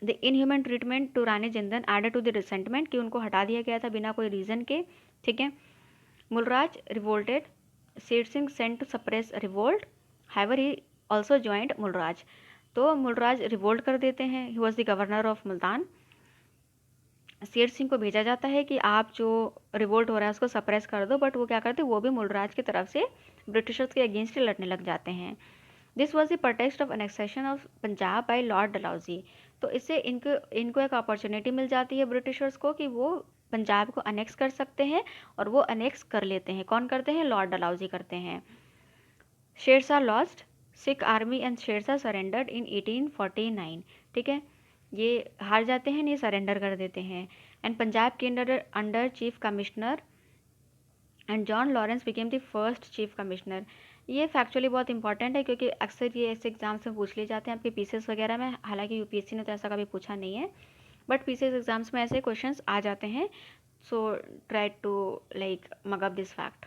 The inhuman treatment to Rani Jindan added to the resentment, कि उनको हटा दिया गया था बिना कोई रीज़न के, ठीक है। Mulraj revolted. Seth Singh sent to suppress revolt. However, he also joined Mulraj. तो मुलराज रिवोल्ट कर देते हैं। ही was the governor of Multan. Sher Singh को भेजा जाता है कि आप जो रिवोल्ट हो रहा है उसको सप्रेस कर दो, बट वो क्या करते हैं, वो भी मुलराज की तरफ से ब्रिटिशर्स के अगेंस्ट लड़ने लग जाते हैं। This was the pretext of annexation of Punjab by Lord Dalhousie. तो इससे इनको एक अपॉर्चुनिटी मिल जाती है ब्रिटिशर्स को कि वो पंजाब को अनेक्स कर सकते हैं, और वो अनेक्स कर लेते हैं। कौन करते हैं? लॉर्ड डलहौजी करते हैं। Shershah lost, Sikh army and Shershah surrendered in 1849। ठीक है, ये हार जाते हैं, ये सरेंडर कर देते हैं। एंड पंजाब के under chief commissioner and John Lawrence became the first chief commissioner. ये फैक्चुअली बहुत इंपॉर्टेंट है, क्योंकि अक्सर ये ऐसे एग्जाम्स में पूछ लिए जाते हैं आपके पीसीएस वगैरह में। हालांकि यूपीएससी ने तो ऐसा कभी पूछा नहीं है, बट पीसीएस एग्जाम्स में ऐसे क्वेश्चंस आ जाते हैं। So try to like mug up this fact.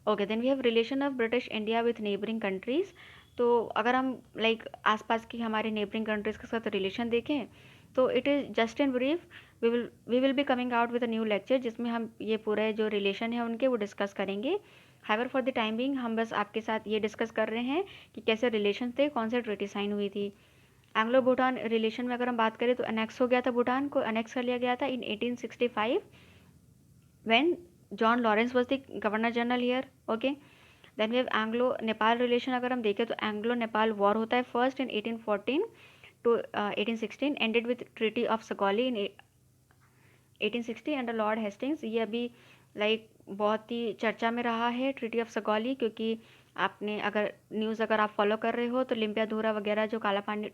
Okay, then we have relation of British India with neighbouring countries. तो अगर हम लाइक आसपास की हमारे नेबरिंग कंट्रीज़ के साथ रिलेशन देखें, तो it is just in brief we will be coming out with a new lecture, जिसमें हम ये पूरे जो रिलेशन है उनके वो डिस्कस करेंगे। However for the time being हम बस आपके साथ ये डिस्कस कर रहे हैं कि कैसे रिलेशन थे, कौन से ट्रीटी साइन हुई थी। एंग्लो भूटान रिलेशन में अगर हम बात करें तो अनेक्स हो गया था, भूटान को अनेक्स कर लिया गया था in 1865 when John Lawrence was the governor general here. Okay, then we have Anglo Nepal relation. अगर हम देखें तो एंग्लो नेपाल वॉर होता है first in 1814 to 1816, ended with treaty of Sugauli in 1860 under Lord Hastings. ये अभी लाइक बहुत ही चर्चा में रहा है ट्रीटी ऑफ सगौली, क्योंकि आपने अगर न्यूज़ अगर आप फॉलो कर रहे हो तो लिम्पियाधुरा वगैरह जो काला पानी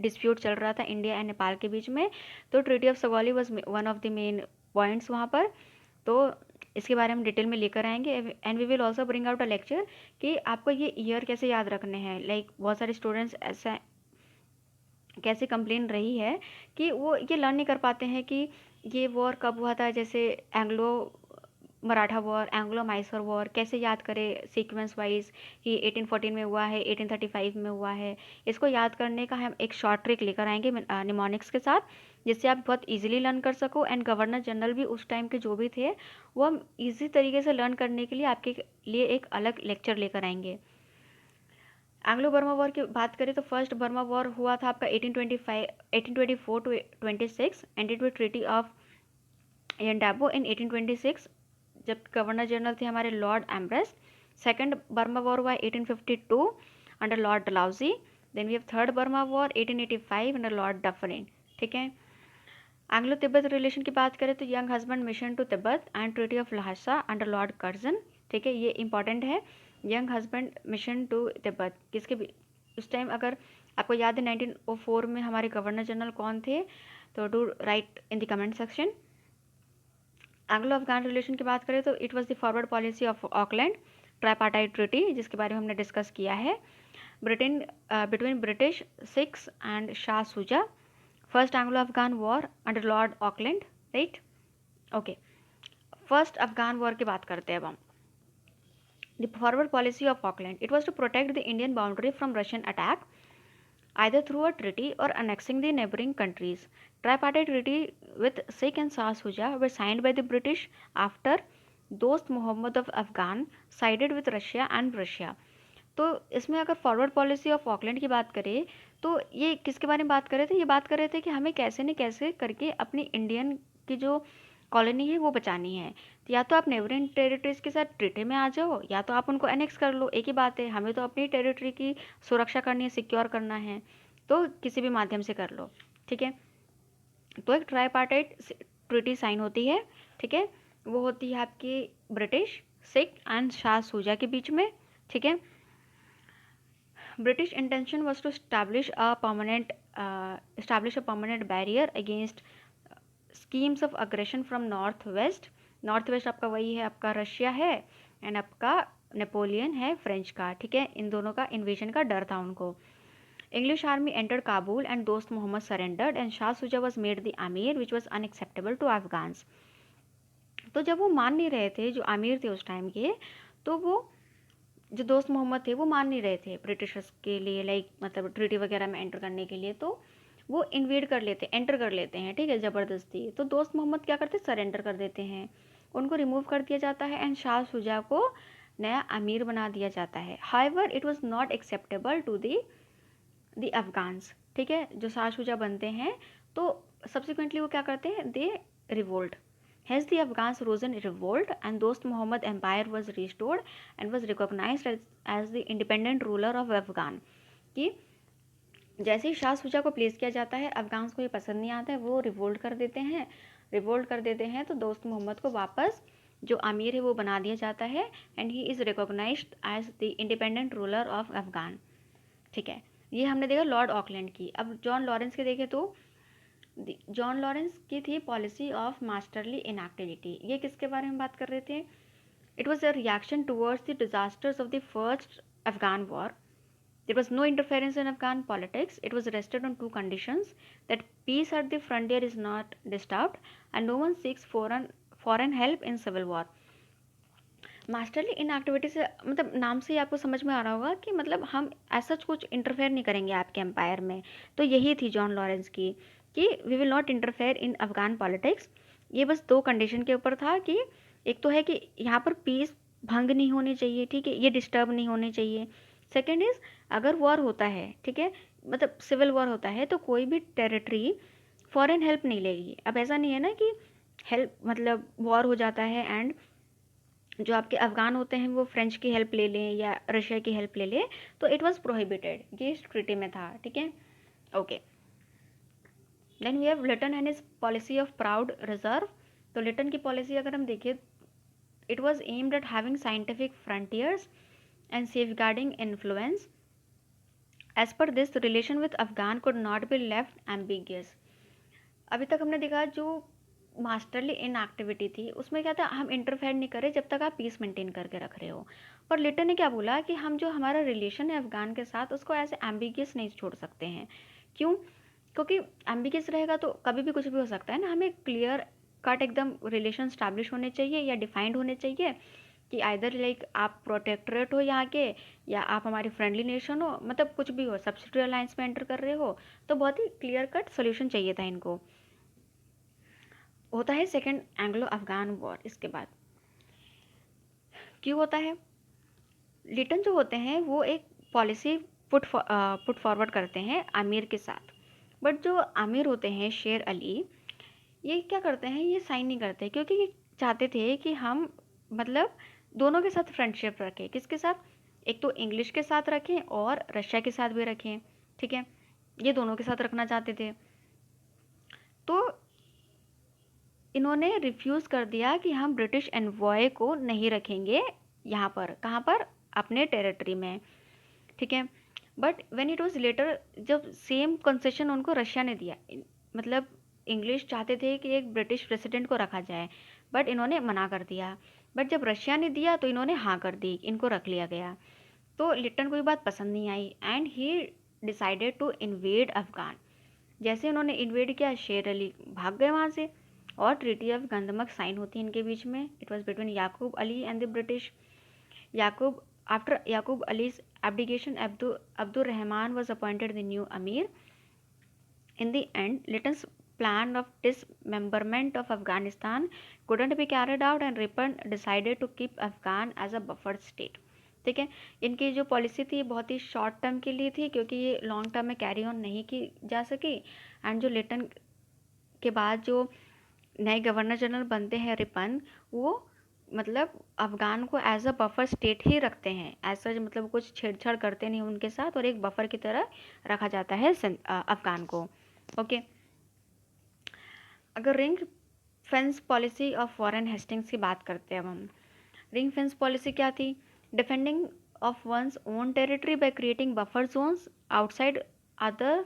डिस्प्यूट चल रहा था इंडिया एंड नेपाल के बीच में, तो treaty of Sugauli was one of the main points वहाँ पर। तो इसके बारे में डिटेल में लेकर आएंगे। And we will also bring out a lecture कि आपको ये ईयर कैसे याद रखने हैं। लाइक बहुत सारे स्टूडेंट्स ऐसा कैसे कंप्लेन रही है कि वो ये लर्न नहीं कर पाते हैं कि ये वॉर कब हुआ था। जैसे Anglo Maratha war, Anglo Mysore war, कैसे याद करें सीक्वेंस वाइज कि 1814 में हुआ है, 1835 में हुआ है। इसको याद करने का हम एक शॉर्ट ट्रिक लेकर आएंगे निमोनिक्स के साथ, जिससे आप बहुत इजीली लर्न कर सको। एंड गवर्नर जनरल भी उस टाइम के जो भी थे वो हम ईजी तरीके से लर्न करने के लिए आपके लिए एक अलग लेक्चर लेकर आएंगे। एंग्लो बर्मा वॉर की बात करें तो फर्स्ट बर्मा वॉर हुआ था आपका 1824 to 26, ended with treaty of Yandabo in 1826, जब गवर्नर जनरल थे हमारे Lord Amherst. Second Burma war हुआ 1852 under Lord Dalhousie. Then we have third Burma war 1885 under Lord Dufferin. ठीक है, एंग्लो तिब्बत रिलेशन की बात करें तो Younghusband mission to Tibet and treaty of Lhasa under Lord Curzon. ठीक है, ये इंपॉर्टेंट है, Younghusband mission to Tibet किसके भी उस टाइम अगर आपको याद है 1904 में हमारे गवर्नर जनरल कौन थे, तो do write in the comment section. Anglo Afghan relation की बात करें तो it was the forward policy of Auckland tripartite treaty, जिसके बारे में हमने डिस्कस किया है। Britain between British Sikhs and Shah Shuja, first Anglo Afghan war under Lord Auckland. Right, okay, first Afghan war की बात करते हैं अब हम। The forward policy of Auckland, it was to protect the Indian boundary from Russian attack either through a treaty or annexing the neighboring countries. Tripartite treaty with Sikh and Shah Shuja were signed by the British after Dost Mohammad of Afghan sided with Russia and Russia. तो इसमें अगर forward policy of Auckland की बात करें तो ये किसके बारे में बात कर रहे थे? ये बात कर रहे थे कि हमें कैसे न कैसे करके अपनी इंडियन की जो कॉलोनी है वो बचानी है। तो या तो आप नेबरिंग टेरिटरीज के साथ ट्रीटी में आ जाओ, या तो आप उनको एनेक्स कर लो, एक ही बात है। हमें तो अपनी टेरिटरी की सुरक्षा करनी है, सिक्योर करना है, तो किसी भी माध्यम से कर लो। ठीक है, तो एक ट्राईपार्टाइट ट्रीटी साइन होती है। ठीक है, वो होती है आपकी ब्रिटिश, सिख एंड शाह सूजा के बीच में। ठीक है, British intention was to establish a permanent barrier against schemes of aggression from north west. North west आपका वही है, आपका रशिया है एंड आपका नेपोलियन है फ्रेंच का। ठीक है, इन दोनों का इन्वेजन का डर था उनको। English army entered Kabul and Dost Muhammad surrendered and Shah Shuja was made the Amir, which was unacceptable to Afghans। तो जब वो मान नहीं रहे थे, जो आमिर थे उस टाइम के, तो वो जो दोस्त मोहम्मद थे वो मान नहीं रहे थे ब्रिटिशर्स के लिए, लाइक मतलब ट्रीटी वगैरह में एंटर करने के लिए। तो वो इन्वेड कर लेते, एंटर कर लेते हैं। ठीक है, ज़बरदस्ती। तो दोस्त मोहम्मद क्या करते, सरेंडर कर देते हैं, उनको रिमूव कर दिया जाता है एंड शाह शुजा को नया अमीर बना दिया जाता है। However it was not acceptable to the Afghans. ठीक है, जो शाह शुजा बनते हैं तो सब्सिक्वेंटली वो क्या करते हैं, दे revolt. Hence the Afghans rose in revolt and Dost Muhammad empire was restored and was recognized as the independent ruler of Afghan. कि जैसे ही शाह शुजा को प्लेस किया जाता है, अफगान्स को ये पसंद नहीं आता है, वो रिवोल्ट कर देते हैं तो दोस्त मोहम्मद को वापस जो अमीर है वो बना दिया जाता है and he is recognised as the independent ruler of Afghan. ठीक है, ये हमने देखा लॉर्ड ऑकलैंड की. अब जॉन लॉरेंस के देखें तो जॉन लॉरेंस की थी पॉलिसी ऑफ मास्टरली इनएक्टिविटी. ये किसके बारे में बात कर रहे थे? It was a reaction towards the disasters of the first Afghan war. There was no interference in Afghan politics. It was rested on two conditions: that peace at the frontier is not disturbed and no one seeks foreign help in civil war. Masterly inactivity से मतलब नाम से ही आपको समझ में आ रहा होगा कि मतलब हम ऐसा कुछ इंटरफेयर नहीं करेंगे आपके एम्पायर में. तो यही थी जॉन लॉरेंस की कि we will not interfere in Afghan politics. ये बस दो कंडीशन के ऊपर था कि एक तो है कि यहाँ पर पीस भंग नहीं होनी चाहिए, ठीक है, ये डिस्टर्ब नहीं होनी चाहिए. सेकेंड इज अगर वॉर होता है, ठीक है, मतलब सिविल वॉर होता है तो कोई भी टेरिटरी फॉरेन हेल्प नहीं लेगी. अब ऐसा नहीं है ना कि हेल्प मतलब वॉर हो जाता है एंड जो आपके अफगान होते हैं वो फ्रेंच की हेल्प ले लें या रशिया की हेल्प ले लें. तो इट वाज प्रोहिबिटेड, ये इस ट्रीटी में था. ठीक है, okay. Then we have Lytton and his policy of proud reserve. तो लिटन की पॉलिसी अगर हम देखें, it was aimed at having scientific frontiers and safeguarding influence. As per this, the relation with Afghan could not be left ambiguous. अभी तक हमने देखा जो मास्टरली इनएक्टिविटी थी उसमें क्या था, हम इंटरफेयर नहीं करे जब तक आप पीस मेंटेन करके रख रहे हो. पर लिटन ने क्या बोला कि हम जो हमारा रिलेशन है अफगान के साथ उसको ऐसे एम्बिगियस नहीं छोड़ सकते हैं. क्यों? क्योंकि एम्बिगियस रहेगा तो कभी भी कुछ भी हो सकता है ना. हमें क्लियर कट एकदम रिलेशन स्टैब्लिश होने चाहिए या डिफाइंड होने चाहिए कि आइदर लाइक आप प्रोटेक्टरेट हो यहाँ के या आप हमारी फ्रेंडली नेशन हो, मतलब कुछ भी हो, सब्सिडियरी अलायंस में एंटर कर रहे हो. तो बहुत ही क्लियर कट सोल्यूशन चाहिए था इनको. होता है सेकेंड एंग्लो अफगान वॉर. इसके बाद क्यों होता है? लिटन जो होते हैं वो एक पॉलिसी पुट फॉरवर्ड करते हैं आमिर के साथ. बट जो आमिर होते हैं शेर अली, ये क्या करते हैं, ये साइन नहीं करते क्योंकि ये चाहते थे कि हम मतलब दोनों के साथ फ्रेंडशिप रखें. किसके साथ? एक तो इंग्लिश के साथ रखें और रशिया के साथ भी रखें. ठीक है, ये दोनों के साथ रखना चाहते थे. तो इन्होंने रिफ्यूज़ कर दिया कि हम ब्रिटिश एनवॉय को नहीं रखेंगे यहाँ पर. कहाँ पर? अपने टेरिटरी में. ठीक है, but when it was later, जब सेम कंसेशन उनको रशिया ने दिया, मतलब इंग्लिश चाहते थे कि एक ब्रिटिश प्रेसिडेंट को रखा जाए बट इन्होंने मना कर दिया. बट जब रशिया ने दिया तो इन्होंने हाँ कर दी, इनको रख लिया गया. तो लिटन को ये बात पसंद नहीं आई and he decided to invade Afghan. जैसे उन्होंने इन्वेड किया, शेर अली भाग गए वहाँ से और ट्रीटी ऑफ गंदमक साइन होती है इनके बीच में. It was between Yakub Ali and the British. Yakub After Yaqub Ali's abdication, Abdur Rahman was appointed the new Amir. In the end, Lytton's plan of dismemberment of Afghanistan couldn't be carried out and Ripon decided to keep Afghan as a buffer state. ठीक है, इनकी जो policy थी बहुत ही short term के लिए थी क्योंकि ये लॉन्ग टर्म में कैरी ऑन नहीं की जा सकी. एंड जो लिटन के बाद जो नए गवर्नर जनरल बनते हैं रिपन, वो मतलब अफगान को एज अ बफर स्टेट ही रखते हैं. ऐसा मतलब कुछ छेड़छाड़ करते नहीं उनके साथ और एक बफर की तरह रखा जाता है अफगान को. ओके, अगर ring fence policy of Warren Hastings की बात करते हैं अब हम. रिंग फेंस पॉलिसी क्या थी? Defending of one's own territory by creating buffer zones outside other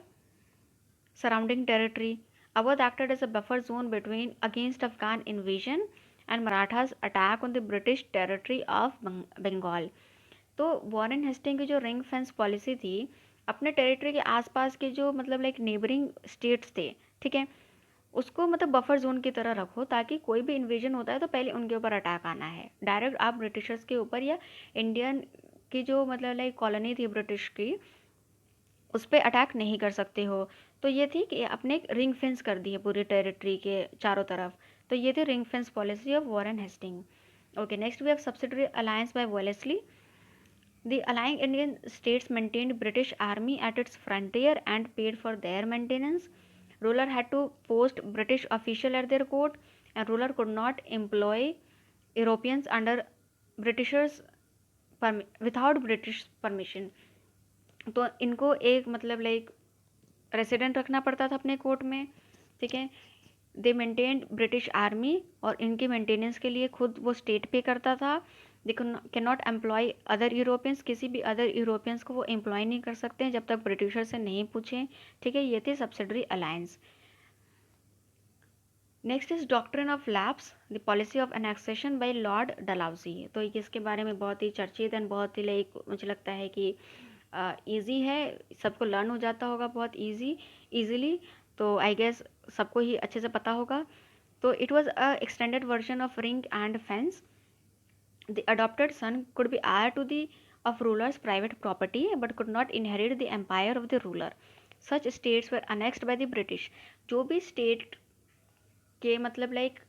surrounding territory. Awadh acted as a buffer zone between against Afghan invasion and Marathas attack on the British territory of Bengal. तो Warren Hasting की जो ring fence policy थी, अपने territory के आसपास के जो मतलब लाइक नेबरिंग स्टेट्स थे, ठीक है, उसको मतलब बफर जोन की तरह रखो ताकि कोई भी इन्वेजन होता है तो पहले उनके ऊपर अटैक आना है. डायरेक्ट आप ब्रिटिशर्स के ऊपर या इंडियन की जो मतलब लाइक कॉलोनी थी ब्रिटिश की उस पर अटैक नहीं कर सकते हो. तो ये थी कि आपने एक रिंग फेंस कर दी है पूरी टेरिटरी के चारों तरफ. तो ये थी ring fence policy of Warren Hasting. Okay, next we have subsidiary alliance by Wellesley. The allying Indian states maintained British army at its frontier and paid for their maintenance. Ruler had to post British official at their court and ruler could not employ Europeans under Britishers without British permission. तो इनको एक मतलब like resident रखना पड़ता था अपने court में, ठीक है। दे मेंटेन्ड ब्रिटिश आर्मी, और इनके मेंटेनेंस के लिए खुद वो स्टेट पे करता था। They can not employ other Europeans, किसी भी अदर यूरोपियंस को वो एम्प्लॉय नहीं कर सकते हैं जब तक ब्रिटिशर से नहीं पूछें, ठीक है। ये थी subsidiary alliance. Next is doctrine of lapse, the policy of annexation by Lord Dalhousie. तो इसके बारे में बहुत ही चर्चित एंड बहुत ही लाइक मुझे लगता है कि ईजी है, सबको लर्न हो जाता होगा बहुत ईजीली, तो आई गेस सबको ही अच्छे से पता होगा। तो it was a extended version of ring and fence. The adopted son could be heir to the of ruler's private property but could not inherit the empire of the ruler. Such states were annexed by the British. जो भी state के मतलब like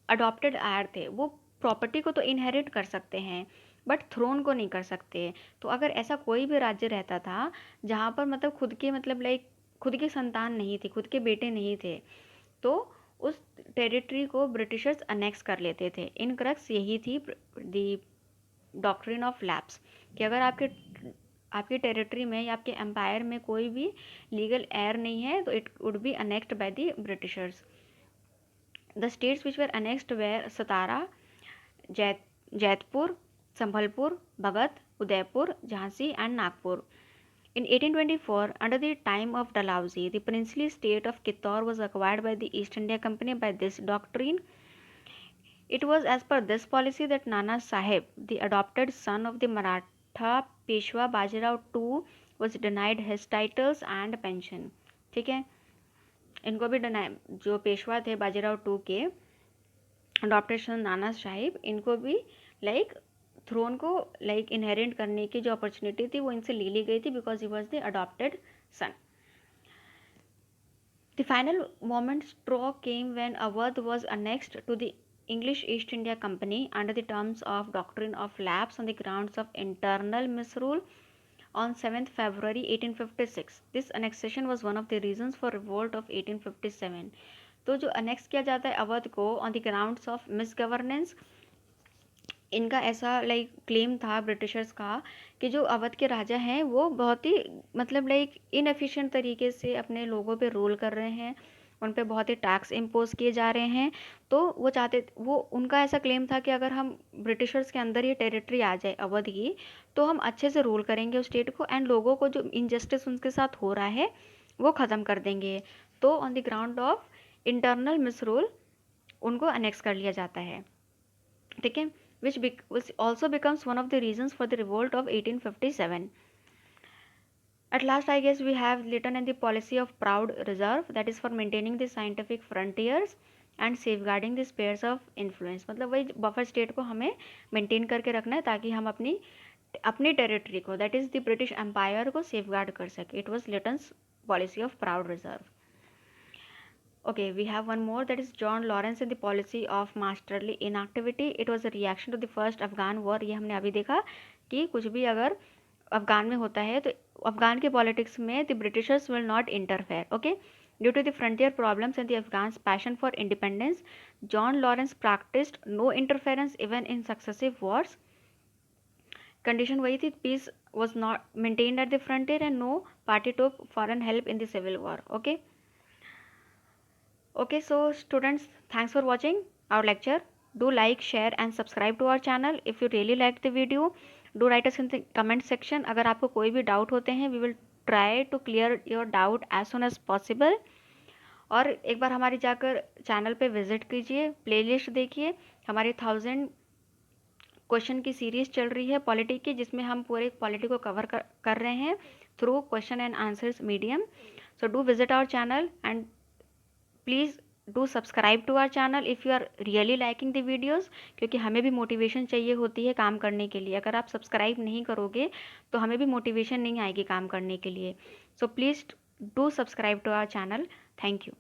adopted आयर थे वो property को तो inherit कर सकते हैं बट थ्रोन को नहीं कर सकते। तो अगर ऐसा कोई भी राज्य रहता था जहाँ पर मतलब खुद के मतलब लाइक खुद की संतान नहीं थी, खुद के बेटे नहीं थे, तो उस टेरिटरी को ब्रिटिशर्स अनेक्स कर लेते थे। इन क्रक्स यही थी दी डॉक्ट्रिन ऑफ लैप्स, कि अगर आपकी टेरिटरी में या आपके एम्पायर में कोई भी लीगल एयर नहीं है तो it would be annexed bye the Britishers. The states which were annexed were Satara, Jaitpur, Sambhalpur, Bhagat, Udaipur, Jhansi and Nagpur. In 1824, under the time of Dalhousie, the princely state of Kittur was acquired by the East India Company by this doctrine. It was as per this policy that Nana Sahib, the adopted son of the Maratha Peshwa Bajirao II, was denied his titles and pension. ठीक है, इनको भी deny, जो पेशवा थे Bajirao to के adaptation Nana Sahib, इनको भी like throne को लाइक इनहेरिट करने की जो अपॉर्चुनिटी थी वो इनसे ले ली गई थी because he was the adopted son. The final moment straw came when Awadh was annexed to the English East India Company under the terms of doctrine of lapse on the grounds of internal misrule on 7th February 1856. This annexation was one of the reasons for revolt of 1857. तो जो annex किया जाता है अवध को on the grounds of मिसगवर्नेंस, इनका ऐसा like claim था Britishers का कि जो अवध के राजा हैं वो बहुत ही मतलब लाइक इनएफिशिएंट तरीके से अपने लोगों पे रूल कर रहे हैं, उन पे बहुत ही टैक्स इम्पोज किए जा रहे हैं। तो वो चाहते, वो उनका ऐसा क्लेम था कि अगर हम ब्रिटिशर्स के अंदर ये टेरिटरी आ जाए अवध की तो हम अच्छे से रूल करेंगे उस स्टेट को एंड लोगों को जो इनजस्टिस उनके साथ हो रहा है वो ख़त्म कर देंगे। तो on the ground of internal मिसरूल उनको अनेक्स कर लिया जाता है, ठीक है, which also becomes one of the reasons for the revolt of 1857. At last, I guess we have written in the policy of proud reserve, that is for maintaining the scientific frontiers and safeguarding the spheres of influence. मतलब वही buffer state को हमें maintain करके रखना है ताकि हम अपनी टेरिटरी को, that is the British empire को सेफगार्ड कर सके। It was Lytton's policy of proud reserve. Okay, we have one more, that is John Lawrence and the policy of masterly inactivity. It was a reaction to the first Afghan war. ये हमने अभी देखा कि कुछ भी अगर अफगान में होता है तो अफगान के पॉलिटिक्स में the Britishers will not interfere. Okay, due to the frontier problems and the Afghans passion for independence, John Lawrence practised no interference even in successive wars. Condition वही थी, peace was not maintained at the frontier and no party took foreign help in the civil war. Okay, so students, thanks for watching our lecture. Do like, share and subscribe to our channel. If you really liked the video, do write us in the comment section. अगर आपको कोई भी doubt होते हैं, we will try to clear your doubt as soon as possible. और एक बार हमारी जाकर चैनल पे विजिट कीजिए, प्लेलिस्ट देखिए, हमारी 1000 क्वेश्चन की सीरीज चल रही है पॉलिटी की, जिसमें हम पूरे पॉलिटी को कवर कर रहे हैं through question and answers medium. So do visit our channel and please do subscribe to our channel if you are really liking the videos, क्योंकि हमें भी मोटिवेशन चाहिए होती है काम करने के लिए। अगर आप सब्सक्राइब नहीं करोगे तो हमें भी मोटिवेशन नहीं आएगी काम करने के लिए। So please do subscribe to our channel. Thank you.